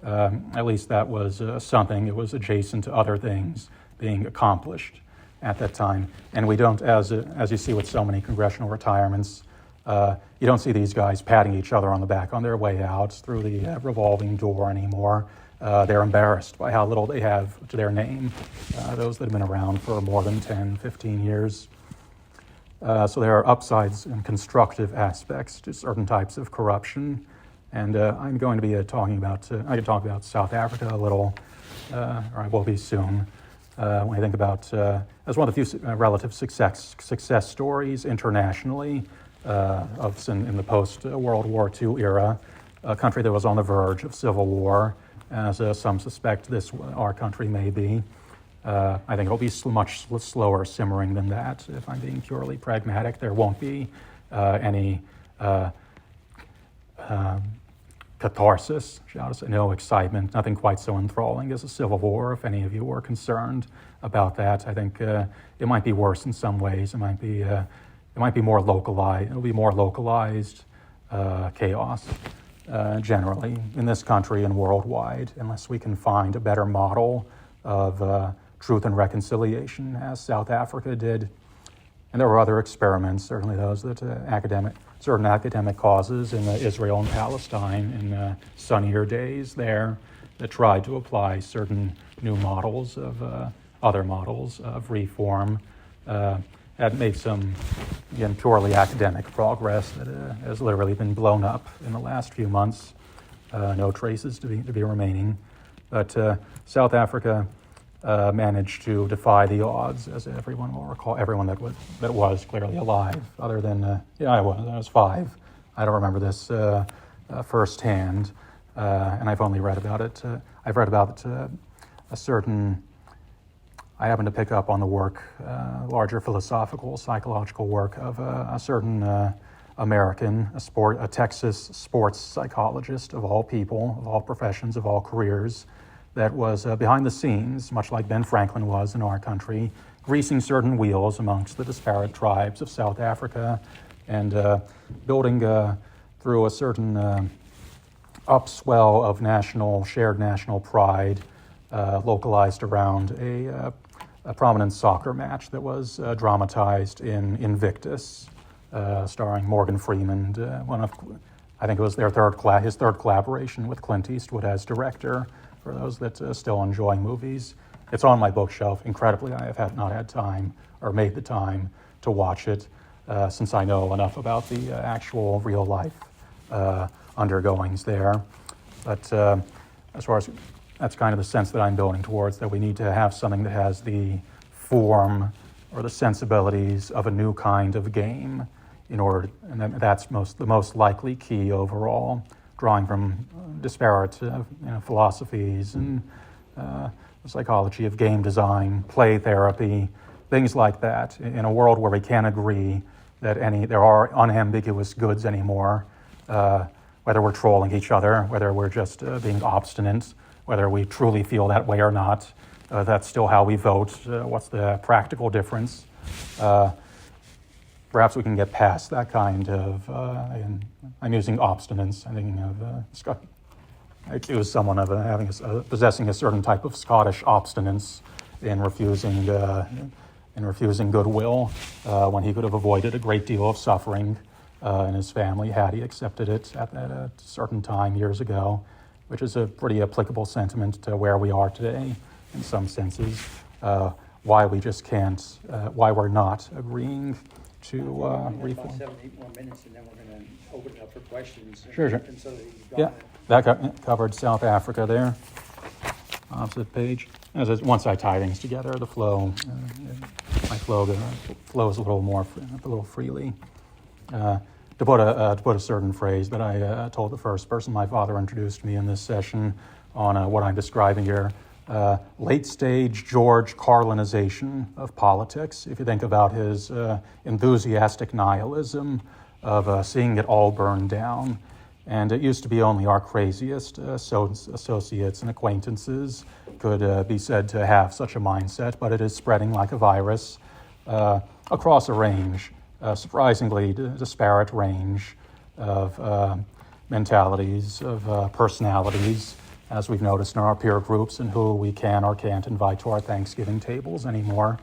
at least that was something. It was adjacent to other things being accomplished at that time. And we don't, as you see with so many congressional retirements, you don't see these guys patting each other on the back on their way out through the revolving door anymore. They're embarrassed by how little they have to their name, those that have been around for more than 10, 15 years. So there are upsides and constructive aspects to certain types of corruption. And I'm going to be talking about, I can talk about South Africa a little, or I will be soon. When I think about, as one of the few relative success stories internationally in the post-World War II era, a country that was on the verge of civil war, as some suspect our country may be. I think it'll be much slower simmering than that. If I'm being purely pragmatic, there won't be any catharsis, shall I say, no excitement, nothing quite so enthralling as a civil war. If any of you were concerned about that, I think it might be worse in some ways. It might be more localized. It'll be more localized chaos generally in this country and worldwide, unless we can find a better model of truth and reconciliation, as South Africa did. And there were other experiments, certainly those that certain academic causes in Israel and Palestine in sunnier days there that tried to apply certain new models of other models of reform. Had made some, again, purely academic progress that has literally been blown up in the last few months. No traces to be remaining. But South Africa managed to defy the odds, as everyone will recall. Everyone that was clearly alive, other than I was 5. I don't remember this firsthand, and I've only read about it. I've read about a certain. I happened to pick up on the work, larger philosophical, psychological work of a certain American, a Texas sports psychologist of all people, of all professions, of all careers, that was behind the scenes, much like B.Franklin was in our country, greasing certain wheels amongst the disparate tribes of South Africa and building through a certain upswell of shared national pride, localized around a prominent soccer match that was dramatized in Invictus, starring Morgan Freeman, I think it was his third collaboration with Clint Eastwood as director, for those that still enjoy movies. It's on my bookshelf. Incredibly, I have not had time or made the time to watch it since I know enough about the actual real life undergoings there. But as far as that's kind of the sense that I'm building towards, that we need to have something that has the form or the sensibilities of a new kind of game in order, and that's the most likely key overall, drawing from disparate philosophies and the psychology of game design, play therapy, things like that, in a world where we can't agree that there are unambiguous goods anymore, whether we're trolling each other, whether we're just being obstinate, whether we truly feel that way or not. That's still how we vote. What's the practical difference? Perhaps we can get past that kind of, and I'm using obstinance. I'm thinking of, I accuse someone of possessing a certain type of Scottish obstinance in refusing goodwill when he could have avoided a great deal of suffering in his family had he accepted it at a certain time years ago, which is a pretty applicable sentiment to where we are today in some senses, why we just can't, why we're not agreeing to reform.
About 7, 8 more minutes, and then we're going to open it up for questions.
Sure.
And so that you've
Yeah,
got
that covered South Africa there. Opposite page. Once I tie things together, the flow, my flow flows a little freely. To put a certain phrase that I told the first person my father introduced me in this session on what I'm describing here, late-stage George Carlinization of politics. If you think about his enthusiastic nihilism of seeing it all burn down. And it used to be only our craziest associates and acquaintances could be said to have such a mindset, but it is spreading like a virus across a range, surprisingly disparate range of mentalities, of personalities, as we've noticed in our peer groups, and who we can or can't invite to our Thanksgiving tables anymore.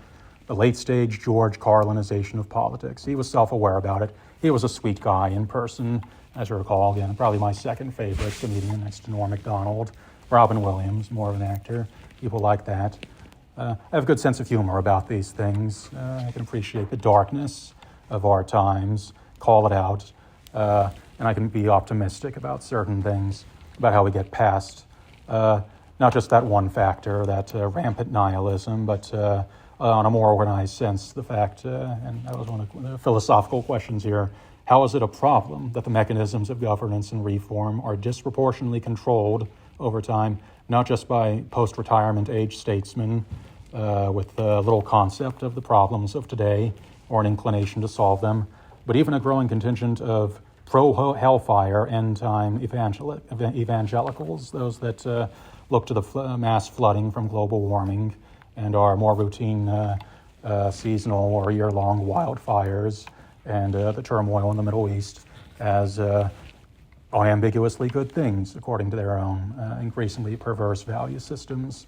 The late-stage George Carlinization of politics. He was self-aware about it. He was a sweet guy in person, as you recall. Again, probably my second favorite comedian next to Norm Macdonald. Robin Williams, more of an actor. People like that. I have a good sense of humor about these things. I can appreciate the darkness of our times, call it out, and I can be optimistic about certain things, about how we get past not just that one factor, that rampant nihilism, but on a more organized sense, the fact, and that was one of the philosophical questions here, how is it a problem that the mechanisms of governance and reform are disproportionately controlled over time, not just by post-retirement age statesmen with little concept of the problems of today or an inclination to solve them, but even a growing contingent of pro-hellfire, end-time evangelicals, those that look to the mass flooding from global warming and our more routine seasonal or year-long wildfires and the turmoil in the Middle East as unambiguously good things, according to their own increasingly perverse value systems.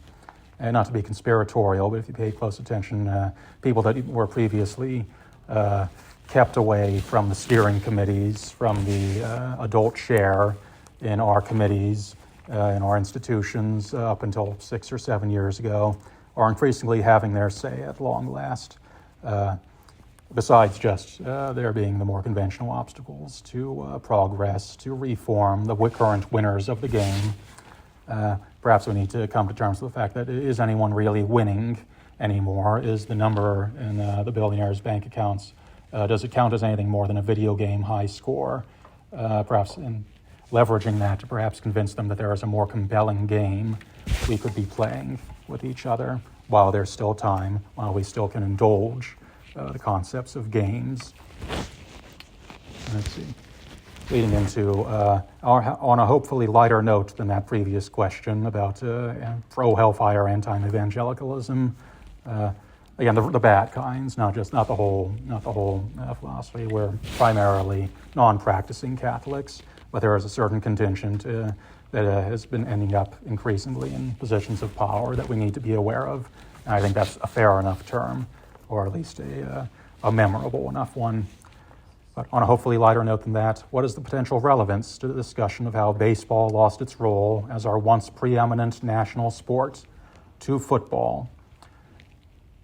And not to be conspiratorial, but if you pay close attention, people that were previously kept away from the steering committees, from the adult share in our committees, in our institutions up until 6 or 7 years ago, are increasingly having their say at long last. Besides just there being the more conventional obstacles to progress, to reform, the current winners of the game. Perhaps we need to come to terms with the fact that is anyone really winning anymore? Is the number in the billionaires' bank accounts, does it count as anything more than a video game high score? Perhaps in leveraging that to perhaps convince them that there is a more compelling game we could be playing with each other while there's still time, while we still can indulge the concepts of games. Let's see. Leading into, on a hopefully lighter note than that previous question about pro-hellfire, anti-evangelicalism. Again, the bad kinds, not the whole philosophy. We're primarily non-practicing Catholics, but there is a certain contingent that has been ending up increasingly in positions of power that we need to be aware of. And I think that's a fair enough term, or at least a memorable enough one. But on a hopefully lighter note than that, what is the potential relevance to the discussion of how baseball lost its role as our once preeminent national sport to football?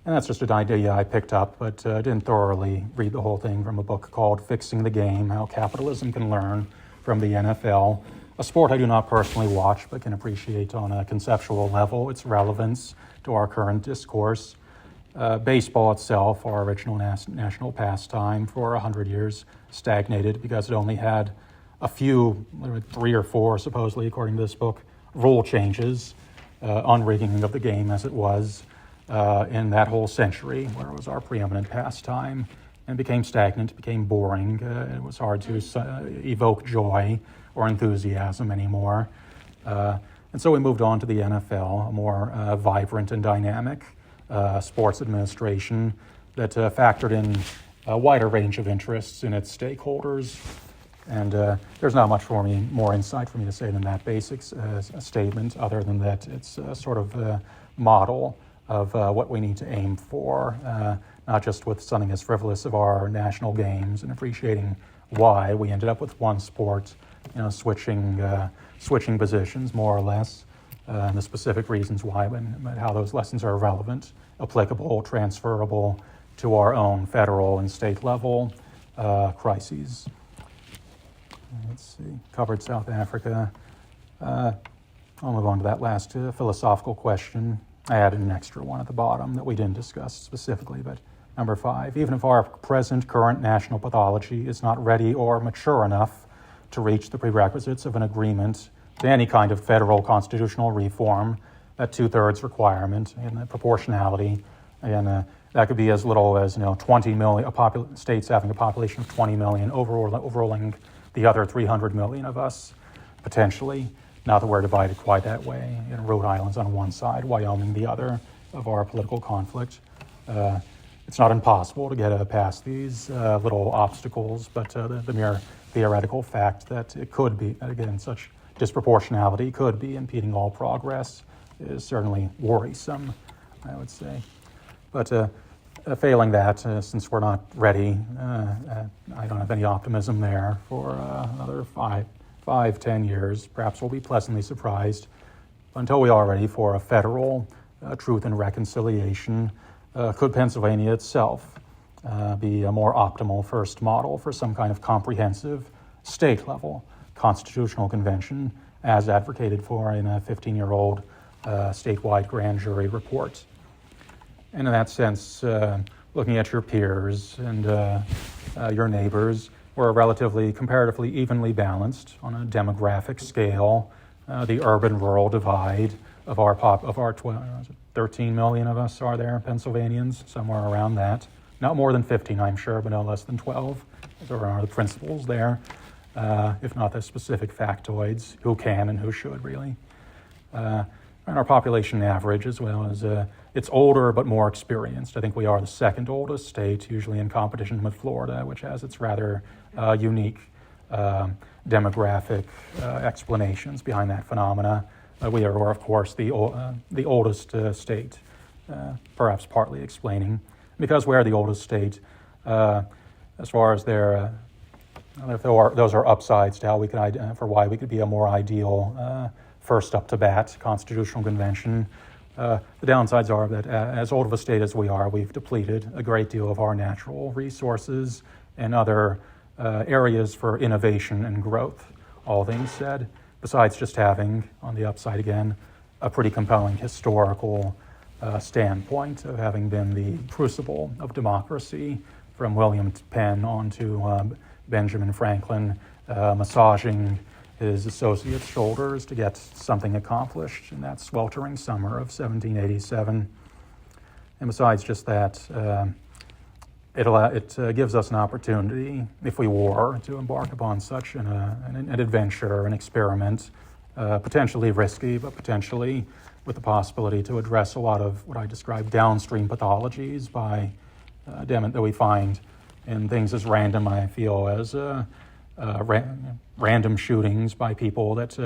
And that's just an idea I picked up, but didn't thoroughly read the whole thing from a book called Fixing the Game, How Capitalism Can Learn from the NFL, a sport I do not personally watch, but can appreciate on a conceptual level its relevance to our current discourse. Baseball itself, our original national pastime for 100 years, stagnated because it only had a few, 3 or 4 supposedly, according to this book, rule changes, unrigging of the game as it was in that whole century where it was our preeminent pastime, and became stagnant, became boring. It was hard to evoke joy or enthusiasm anymore. And so we moved on to the NFL, a more vibrant and dynamic sports administration that factored in a wider range of interests in its stakeholders. And there's not much more insight for me to say than that basic statement, other than that it's sort of a model of what we need to aim for, not just with something as frivolous of our national games and appreciating why we ended up with one sport, switching positions more or less, and the specific reasons why, but how those lessons are relevant, applicable, transferable to our own federal and state level crises. Let's see, covered South Africa. I'll move on to that last philosophical question. I added an extra one at the bottom that we didn't discuss specifically, but number 5, even if our current national pathology is not ready or mature enough to reach the prerequisites of an agreement to any kind of federal constitutional reform, that 2/3 requirement and the proportionality, and that could be as little as 20 million, states having a population of 20 million, overruling the other 300 million of us, potentially. Not that we're divided quite that way. Rhode Island's on one side, Wyoming the other of our political conflict. It's not impossible to get past these little obstacles, but the mere theoretical fact that it could be, again, such disproportionality could be impeding all progress is certainly worrisome, I would say. But failing that, since we're not ready, I don't have any optimism there for another 5-10 years. Perhaps we'll be pleasantly surprised. Until we are ready for a federal truth and reconciliation, could Pennsylvania itself be a more optimal first model for some kind of comprehensive state-level constitutional convention, as advocated for in a 15-year-old statewide grand jury report? And in that sense, looking at your peers and your neighbors, we're relatively, comparatively evenly balanced on a demographic scale. The urban-rural divide of our 13 million of us are there, Pennsylvanians, somewhere around that. Not more than 15, I'm sure, but no less than 12. Those are the principles there. if not the specific factoids, who can and who should really. And our population average as well as it's older but more experienced. I think we are the second oldest state, usually in competition with Florida, which has its rather unique demographic explanations behind that phenomena. We are, of course, the oldest state, perhaps partly explaining. Because we are the oldest state, as far as those are upsides to how we could, for why we could be a more ideal first up to bat constitutional convention. The downsides are that as old of a state as we are, we've depleted a great deal of our natural resources and other areas for innovation and growth, all things said, besides just having, on the upside again, a pretty compelling historical standpoint of having been the crucible of democracy from William Penn on to Benjamin Franklin, massaging his associates' shoulders to get something accomplished in that sweltering summer of 1787. And besides just that, it gives us an opportunity, if we were to embark upon such an adventure, an experiment, potentially risky, but potentially with the possibility to address a lot of what I describe downstream pathologies that we find in things as random, I feel, as random shootings by people that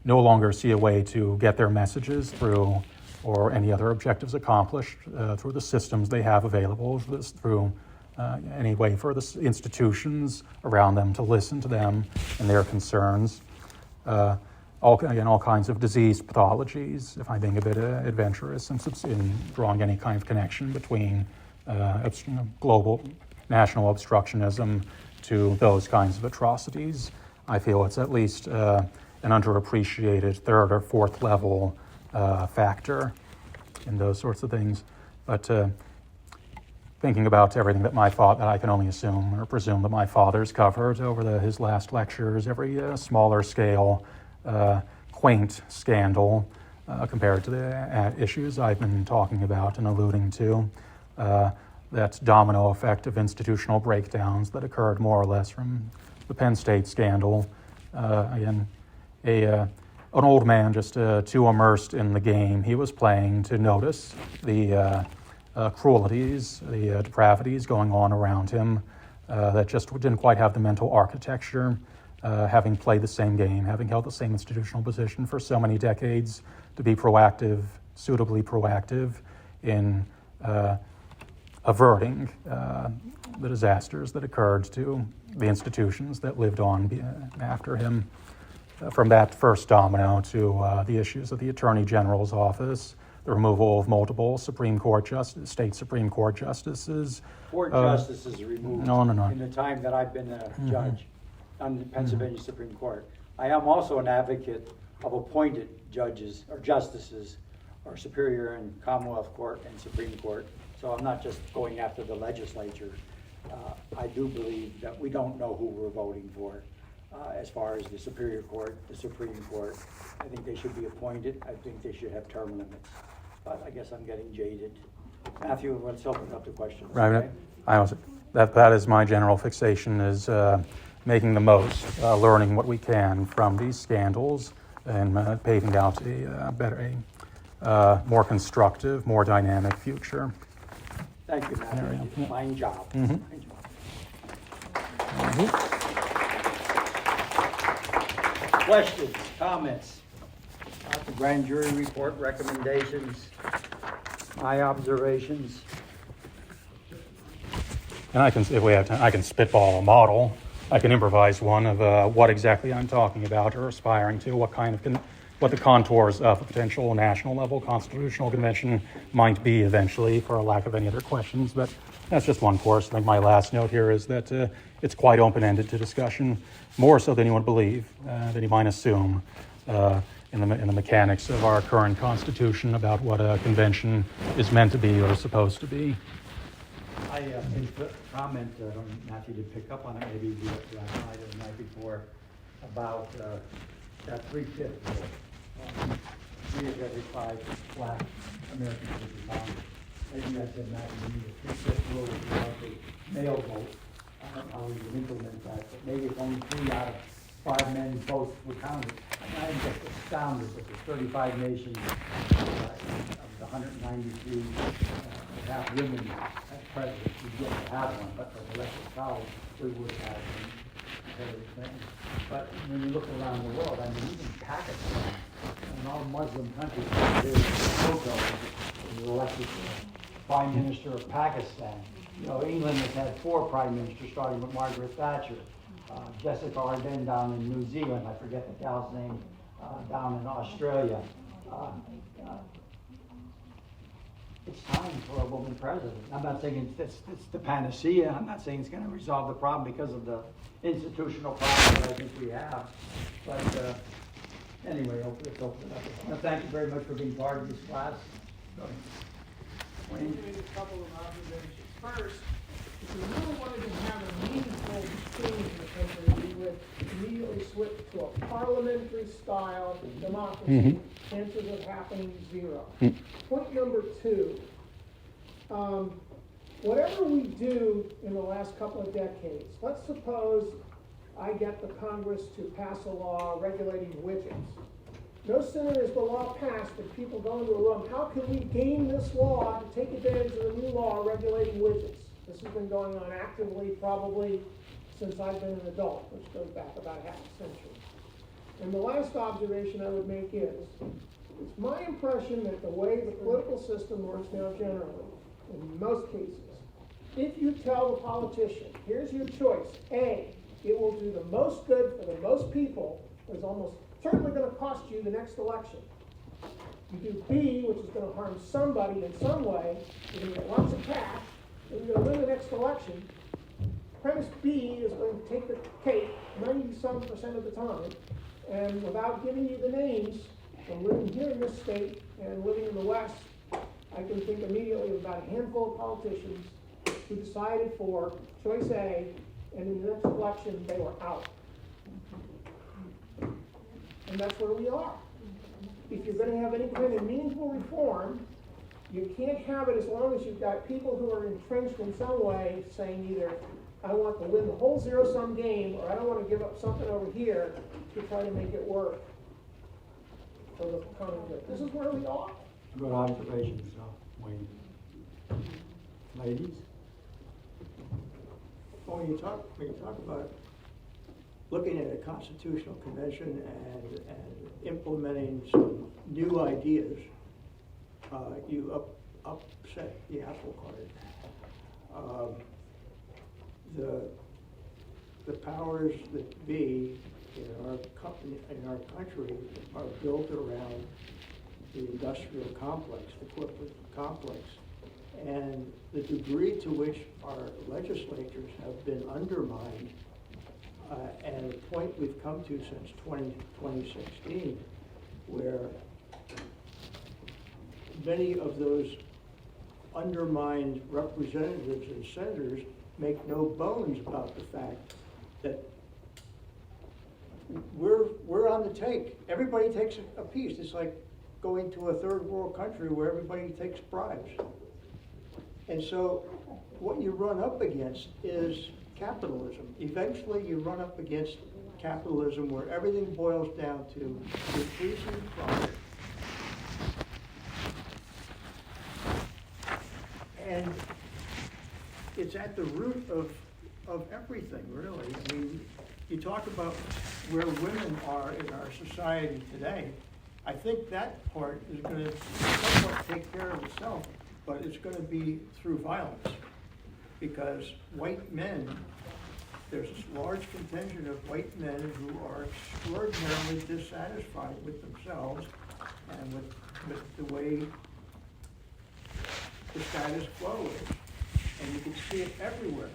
no longer see a way to get their messages through or any other objectives accomplished through the systems they have available, through any way for the institutions around them to listen to them and their concerns. All kinds of disease pathologies, if I'm being a bit adventurous in drawing any kind of connection between global national obstructionism to those kinds of atrocities. I feel it's at least an underappreciated third or fourth level factor in those sorts of things. But thinking about everything that I can only assume or presume that my father's covered over his last lectures, every smaller scale, quaint scandal compared to the issues I've been talking about and alluding to, that domino effect of institutional breakdowns that occurred more or less from the Penn State scandal. Again, an old man just too immersed in the game he was playing to notice the cruelties, the depravities going on around him that just didn't quite have the mental architecture, having played the same game, having held the same institutional position for so many decades, to be proactive, suitably proactive in averting the disasters that occurred to the institutions that lived on after him. From that first domino to the issues of the Attorney General's office, the removal of multiple state Supreme Court justices.
4 justices removed
No.
in the time that I've been a judge on the Pennsylvania Supreme Court. I am also an advocate of appointed judges or justices or Superior and Commonwealth Court and Supreme Court. So I'm not just going after the legislature. I do believe that we don't know who we're voting for as far as the Superior Court, the Supreme Court. I think they should be appointed. I think they should have term limits. But I guess I'm getting jaded. Matthew, let's open up the questions.
Right. Okay? That is my general fixation, is making the most, learning what we can from these scandals and paving out a better, more constructive, more dynamic future.
Thank you, Matthew.
Yeah.
Fine job.
Mm-hmm.
Fine job. Questions, comments about the grand jury report, recommendations, my observations?
And if we have time, I can spitball a model. I can improvise one of what exactly I'm talking about or aspiring to, what the contours of a potential national level constitutional convention might be eventually, for a lack of any other questions. But that's just one course. I think my last note here is that it's quite open-ended to discussion, more so than you would believe, than you might assume in the mechanics of our current constitution about what a convention is meant to be or supposed to be.
I think the comment, Matthew did pick up on it, maybe last night or the night before, about that 3/5 rule. 3 of every 5 black Americans would be found. Maybe I said, Matthew, you need a 3/5 rule if you want the male vote don't know how we would implement that, but maybe if only 3 out of 5 men votes were counted. I'm just astounded that there's 35 nations, of the 193, have women as president. We get to have one, but for the electoral college, we would have Hillary Clinton. But when you look around the world, I mean, even Pakistan, and all Muslim countries, there's Photo was elected Prime Minister of Pakistan. You know, England has had 4 prime ministers, starting with Margaret Thatcher. Jessica Ardern down in New Zealand, I forget the gal's name, down in Australia. It's time for a woman president. I'm not saying it's the panacea. I'm not saying it's going to resolve the problem because of the institutional problems that I think we have. But anyway, let's open it up. I want to thank you very much for being part of this class.
Let me make a couple of observations. First, if we really wanted to have a meaningful change in the country, we would immediately switch to a parliamentary style democracy. Chances of happening 0. Point number 2, whatever we do in the last couple of decades, let's suppose I get the Congress to pass a law regulating widgets. No sooner is the law passed than people go into a room, how can we game this law to take advantage of the new law regulating widgets? This has been going on actively probably since I've been an adult, which goes back about half a century. And the last observation I would make is, it's my impression that the way the political system works now generally, in most cases, if you tell the politician, here's your choice, A, it will do the most good for the most people, it's almost certainly going to cost you the next election. You do B, which is going to harm somebody in some way, you're going to get lots of cash, and you're going to win the next election. Premise B is going to take the cake 90-some% of the time, and without giving you the names, from living here in this state and living in the West, I can think immediately of about a handful of politicians who decided for choice A, and in the next election they were out. And that's where we are. If you're going to have any kind of meaningful reform, you can't have it as long as you've got people who are entrenched in some way saying either, I want to win the whole zero-sum game, or I don't want to give up something over here to try to make it work for the common good. This is where we are.
Good observations, Wayne. Ladies?
Well, when you talk about looking at a constitutional convention and implementing some new ideas, you upset the apple cart. The powers that be in our country are built around the industrial complex, the corporate complex, and the degree to which our legislatures have been undermined, and the point we've come to since 2016, where many of those undermined representatives and senators make no bones about the fact that we're on the take. Everybody takes a piece. It's like going to a third world country where everybody takes bribes. And so what you run up against is capitalism. Eventually you run up against capitalism where everything boils down to increasing profit. And it's at the root of everything, really. I mean, you talk about where women are in our society today. I think that part is going to somewhat take care of itself, but it's going to be through violence. Because white men, there's this large contingent of white men who are extraordinarily dissatisfied with themselves and with the way the status quo is. And you can see it everywhere.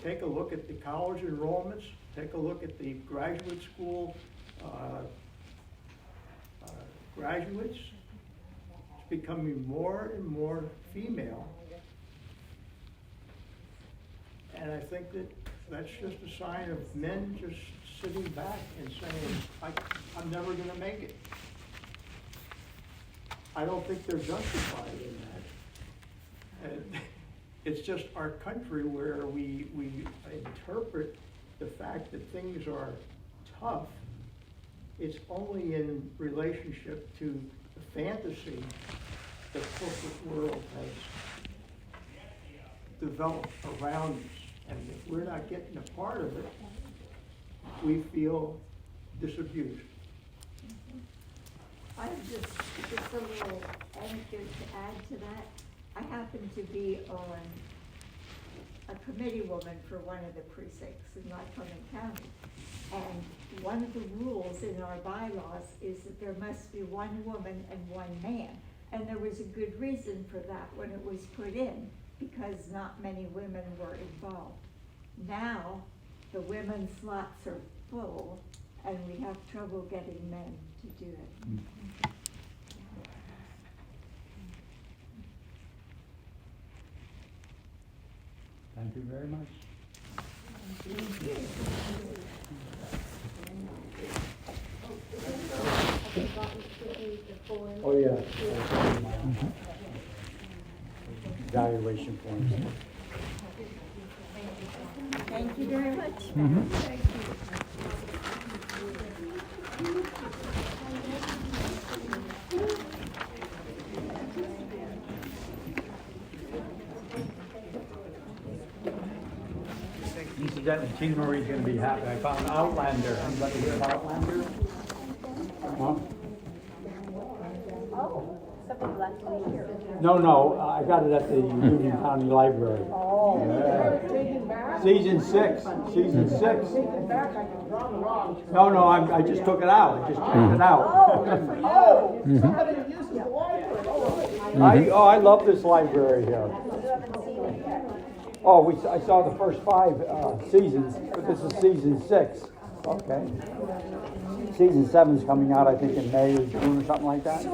Take a look at the college enrollments, take a look at the graduate school graduates. It's becoming more and more female. And I think that that's just a sign of men just sitting back and saying, I'm never going to make it. I don't think they're justified in that. It's just our country where we interpret the fact that things are tough. It's only in relationship to the fantasy the corporate world has developed around us. And if we're not getting a part of it, we feel disabused.
I have just a little anecdote to add to that. I happen to be on a committee woman for one of the precincts in Lycoming County. And one of the rules in our bylaws is that there must be one woman and one man. And there was a good reason for that when it was put in, because not many women were involved. Now, the women's slots are full, and we have trouble getting men to do it.
Thank you very much. Oh, yeah. Evaluation forms.
Thank you very much.
Thank you.
Incidentally, Tina Marie's gonna be happy. I found Outlander. Anybody hear of Outlander? No? No, I got it at the Union County Library. Yeah. Season 6. No, I just took it out. I just checked it out.
Somebody uses the library.
I love this library here. Oh, I saw the first 5 seasons, but this is season 6. Okay. Season 7's coming out, I think, in May or June or something like that.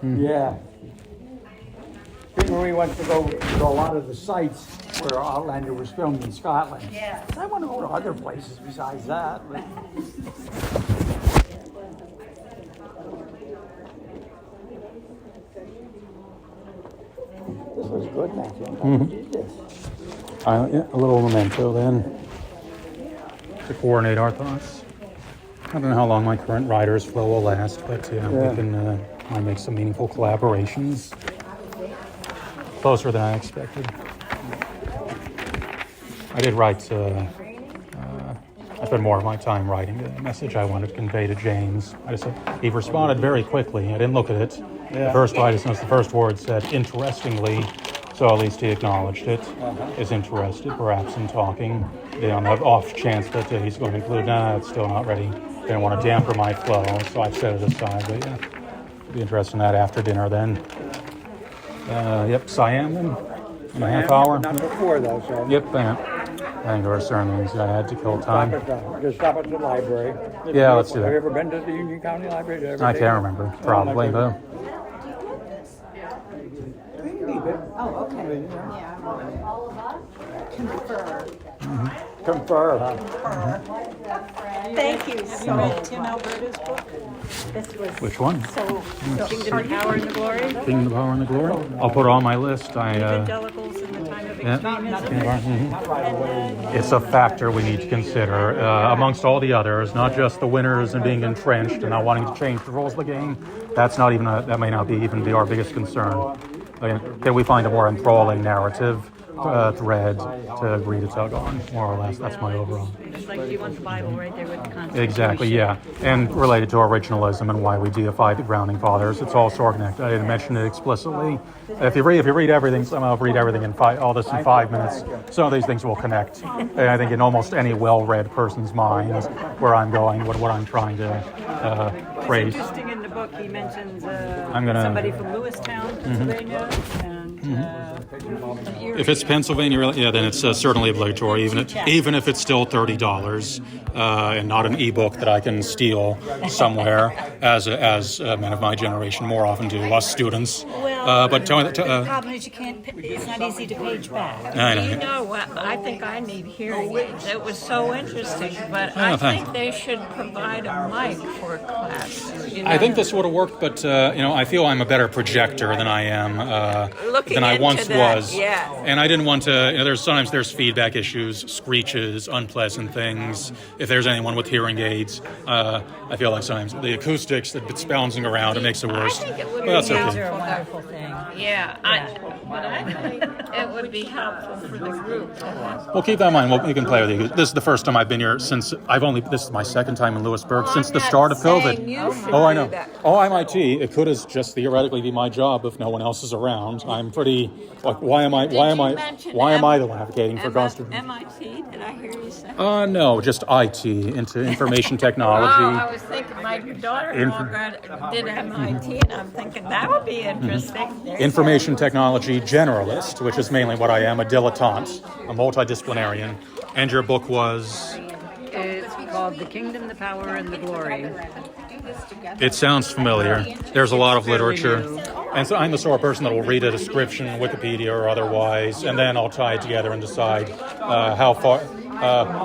Yeah. Tina Marie wants to go to a lot of the sites where Outlander was filmed in Scotland. Yeah. I want to go to other places besides that. But... This was good, Matthew. How did you do this?
Yeah, a little memento then to coordinate our thoughts. I don't know how long my current writer's flow will last, but we can might make some meaningful collaborations. Closer than I expected. I did write, I spent more of my time writing the message I wanted to convey to James. He responded very quickly. I didn't look at it. Yeah. The first I just noticed the first word said, interestingly, so at least he acknowledged it. Is interested, perhaps, in talking. On the off chance that he's going to include, it's still not ready. Didn't want to damper my flow, so I've set it aside. But yeah, be interested in that after dinner then. Siam in a half hour.
Not before though, so.
Yep, I think there were certain things I had to kill time.
Just stop at the library.
Yeah, let's do that.
Have you ever been to the Union County Library?
I can't remember, probably, but...
Oh, okay. Yeah. All of us?
Confer, huh?
Thank you so much. Tim Alberta's book? This was
Which one?
so Kingdom of Power and the Glory.
Kingdom of Power and the Glory? I'll put it on my list.
Evangelicals in the time of extremism.
It's a factor we need to consider amongst all the others, not just the winners and being entrenched and not wanting to change the rules of the game. That may not even be our biggest concern. Can we find a more enthralling narrative thread to agree to tug on, more or less? That's my overall.
It's like you want the Bible right there with the Constitution.
Exactly, yeah. And related to originalism and why we deify the grounding fathers, it's all sort of connected. I didn't mention it explicitly. If you read everything, somehow read everything in 5 minutes, some of these things will connect. And I think in almost any well-read person's mind, where I'm going, what I'm trying to praise.
It's interesting in the book, he mentions somebody from Lewistown, Pennsylvania,
If it's Pennsylvania, then it's certainly obligatory, even if it's still $30 and not an ebook that I can steal somewhere, as men of my generation more often do, us students.
Well, but the problem is it's not easy to page back.
I know.
You know
Well, I think I need hearing aids. It was so interesting, but
Oh,
I
thank
think they should provide a mic for classes. You know?
I think this would have worked, but I feel I'm a better projector than I am
Looking
than I
into
once
that,
was.
yeah.
And I didn't want to. There's feedback issues, screeches, unpleasant things. If there's anyone with hearing aids, I feel like sometimes the acoustics that's bouncing around, it makes it worse.
I think it would
But
be
that's
helpful.
okay.
They're a wonderful thing.
Yeah, but I think it would be helpful for the group.
Well, keep that in mind. We can play with you. This is the first time I've been here since this is my second time in Lewisburg since the start of COVID. Oh, I know. Oh, I'm IT. It could just theoretically be my job if no one else is around. I'm pretty like, why am I the one advocating for constitution?
MIT, did I hear you say?
No, just IT, into information technology.
Oh, I was thinking my daughter-in-law did MIT, and I'm thinking that would be interesting. There's
Information technology generalist, which is mainly what I am, a dilettante, a multidisciplinarian. And your book was?
It's called The Kingdom, the Power, and the Glory.
It sounds familiar. There's a lot of
Fairly
literature.
new.
And so I'm the sort of person that will read a description, Wikipedia or otherwise, and then I'll tie it together and decide how far,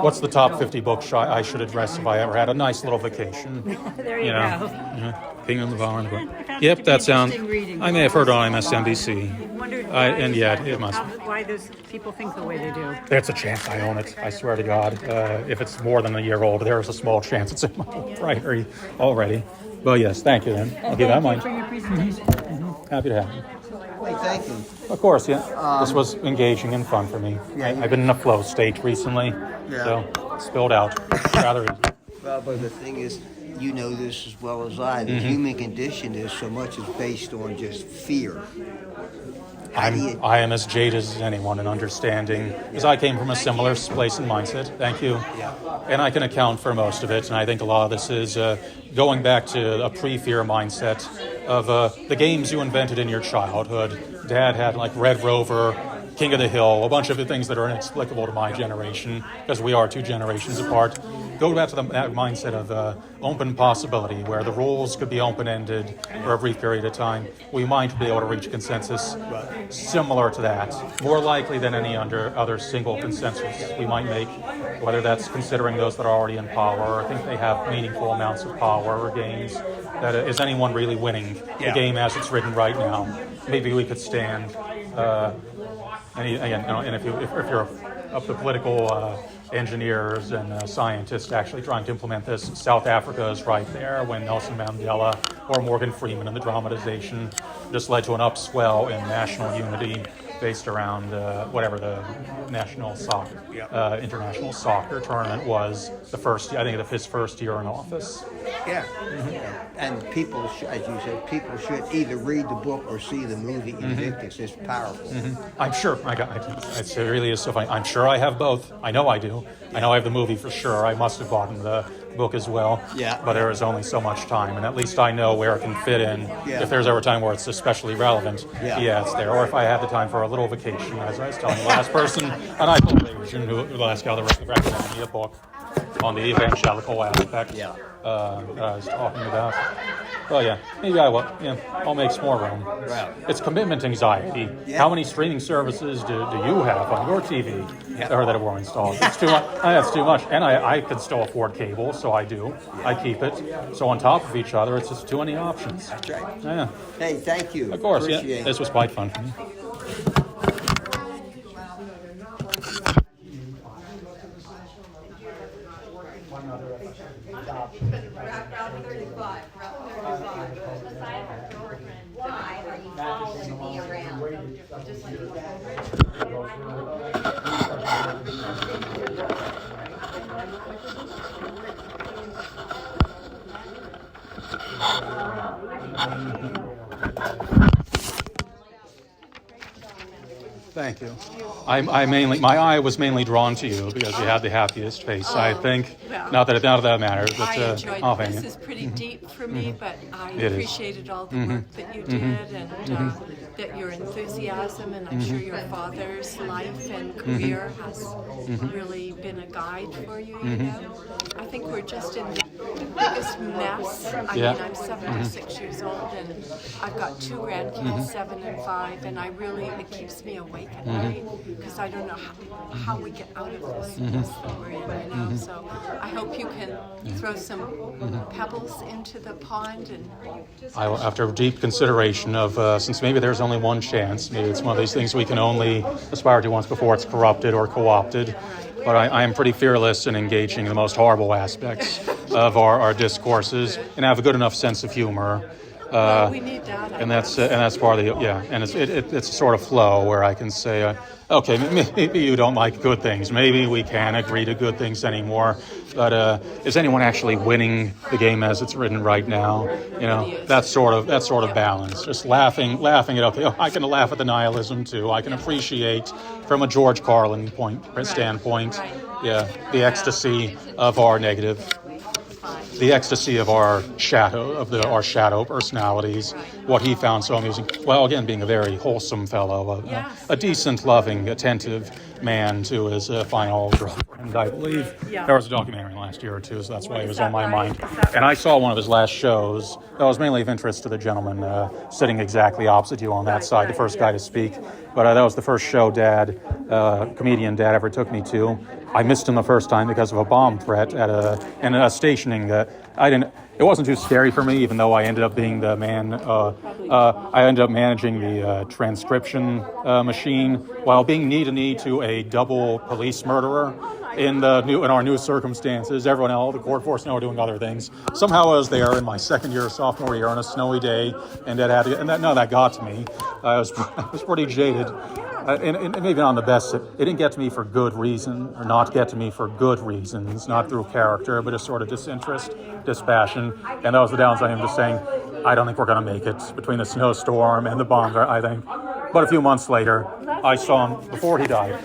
what's the top 50 books I should address if I ever had a nice little vacation.
There you go.
Yeah. Kingdom of the Power and the Glory. Yep, that sounds. I may have heard on MSNBC.
Wondered
And yet, it must.
why those people think the way they do.
There's a chance I own it. I swear to God. If it's more than a year old, there's a small chance it's in my library already. Well, yes, thank you then. I'll give that in mind.
For your presentation.
Happy to have you.
Hey, thank you.
Of course, yeah. This was engaging and fun for me. I've been in a flow state recently, so spilled out. Rather easy.
Well, but the thing is, you know this as well as I. The human condition is so much is based on just fear.
I am as jaded as anyone in understanding, because I came from a similar place and mindset. Thank you.
Yeah.
And I can account for most of it, and I think a lot of this is going back to a pre-fear mindset of the games you invented in your childhood. Dad had like Red Rover, King of the Hill, a bunch of the things that are inexplicable to my generation, because we are 2 generations apart. Go back to that mindset of open possibility, where the rules could be open-ended for a brief period of time. We might be able to reach a consensus similar to that, more likely than any other single consensus we might make, whether that's considering those that are already in power, or think they have meaningful amounts of power or gains. That is anyone really winning the game as it's written right now? Maybe we could stand. And if you're of the political engineers and scientists actually trying to implement this, South Africa is right there when Nelson Mandela or Morgan Freeman in the dramatization just led to an upswell in national unity based around whatever the international soccer tournament was. I think his first year in office.
Yeah. And people, as you said, people should either read the book or see the movie Invictus. It's powerful.
I'm sure. It really is so funny. I'm sure I have both. I know I do. I know I have the movie for sure. I must have bought the book as well.
Yeah.
But there is only so much time, and at least I know where it can fit in.
Yeah.
If there's ever a time where it's especially relevant, it's there. Or if I have the time for a little vacation, as I was telling the last person, and I told Asian, the last guy that recommended me a book on the evangelical aspect that I was talking about. Well, yeah, maybe I will. Yeah, I'll make some more room.
Right.
It's commitment anxiety.
Yeah.
How many streaming services do you have on your TV or that were installed? It's too much. That's too much. And I can still afford cable, so I do. I keep it. So on top of each other, it's just too many options.
That's right.
Yeah.
Hey, thank you.
Of course,
Appreciate it.
This was quite fun for me.
Why are you following me around?
Thank you. My eye was mainly drawn to you because you had the happiest face. I think.
Well,
Not that that matters, but
I enjoyed
oh,
it.
thank
This
you.
is pretty deep for me, but I
It is.
appreciated all the work that you did and that your enthusiasm, and I'm sure your father's life and career has really been a guide for you, you know? I think we're just in the biggest mess. I mean, I'm 76 years old and I've got 2 grandkids, 7 and 5, and it keeps me awake it right, because I don't know how we get out of this mess that we're in right now. So I hope you can throw some pebbles into the pond. And
After deep consideration of, since maybe there's only one chance, maybe it's one of these things we can only aspire to once before it's corrupted or co-opted, but I am pretty fearless in engaging in the most horrible aspects of our discourses and have a good enough sense of humor.
We need that.
And that's part of the, and it's a sort of flow where I can say, okay, maybe you don't like good things. Maybe we can't agree to good things anymore. But is anyone actually winning the game as it's written right now? That sort of balance. Just laughing at, okay, I can laugh at the nihilism too. I can appreciate from a George Carlin standpoint, the ecstasy of our negative. The ecstasy of our shadow personalities, what he found so amusing. Well, again, being a very wholesome fellow, a decent, loving, attentive man to his final drop. And I believe there was a documentary last year or two, so that's why he was on my mind. And I saw one of his last shows that was mainly of interest to the gentleman sitting exactly opposite you on that side, the first guy to speak. But that was the first show comedian Dad ever took me to. I missed him the first time because of a bomb threat at a stationing. It wasn't too scary for me, even though I ended up being the man. I ended up managing the transcription machine while being knee to a double police murderer in our new circumstances. Everyone else, the court force, now are doing other things. Somehow I was there in my sophomore year on a snowy day, and that got to me. I was pretty jaded. And maybe not the best. It didn't get to me for good reason, or not get to me for good reasons, not through character, but just sort of disinterest, dispassion. And that was the downside of him just saying, I don't think we're going to make it between the snowstorm and the bombs, I think. But a few months later, I saw him before he died.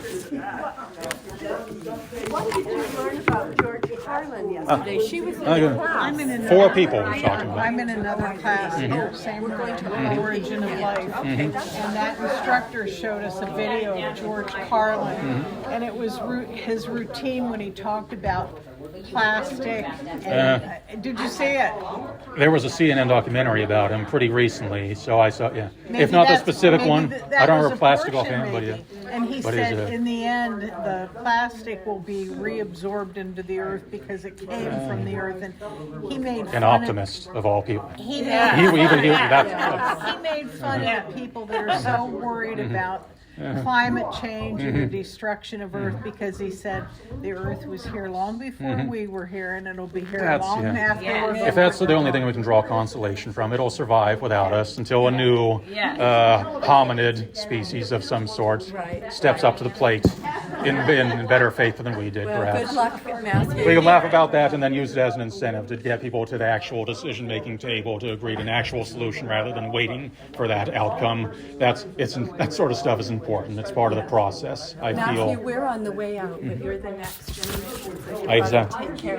what did you learn about George Carlin yesterday? She was in the class.
I'm in another,
4 people we're talking about.
I'm in another class, same room, Origin of Life, and that instructor showed us a video of George Carlin, and it was his routine when he talked about plastic. And, did you see it?
There was a CNN documentary about him pretty recently, so I saw, if not the specific one, I don't remember plastic offhand, but
And he said in the end, the plastic will be reabsorbed into the earth because it came from the earth, and he made fun
an optimist of all people.
He made fun of people that are so worried about climate change and the destruction of Earth, because he said the Earth was here long before we were here, and it'll be here long after we're gone.
If that's the only thing we can draw consolation from, it'll survive without us until a new hominid species of some sort steps up to the plate in better faith than we did, perhaps.
Good luck, Matthew.
We can laugh about that and then use it as an incentive to get people to the actual decision-making table to agree to an actual solution rather than waiting for that outcome. That sort of stuff is important. It's part of the process, I feel.
Matthew, we're on the way out, but you're the next generation. So
Exactly.
take care.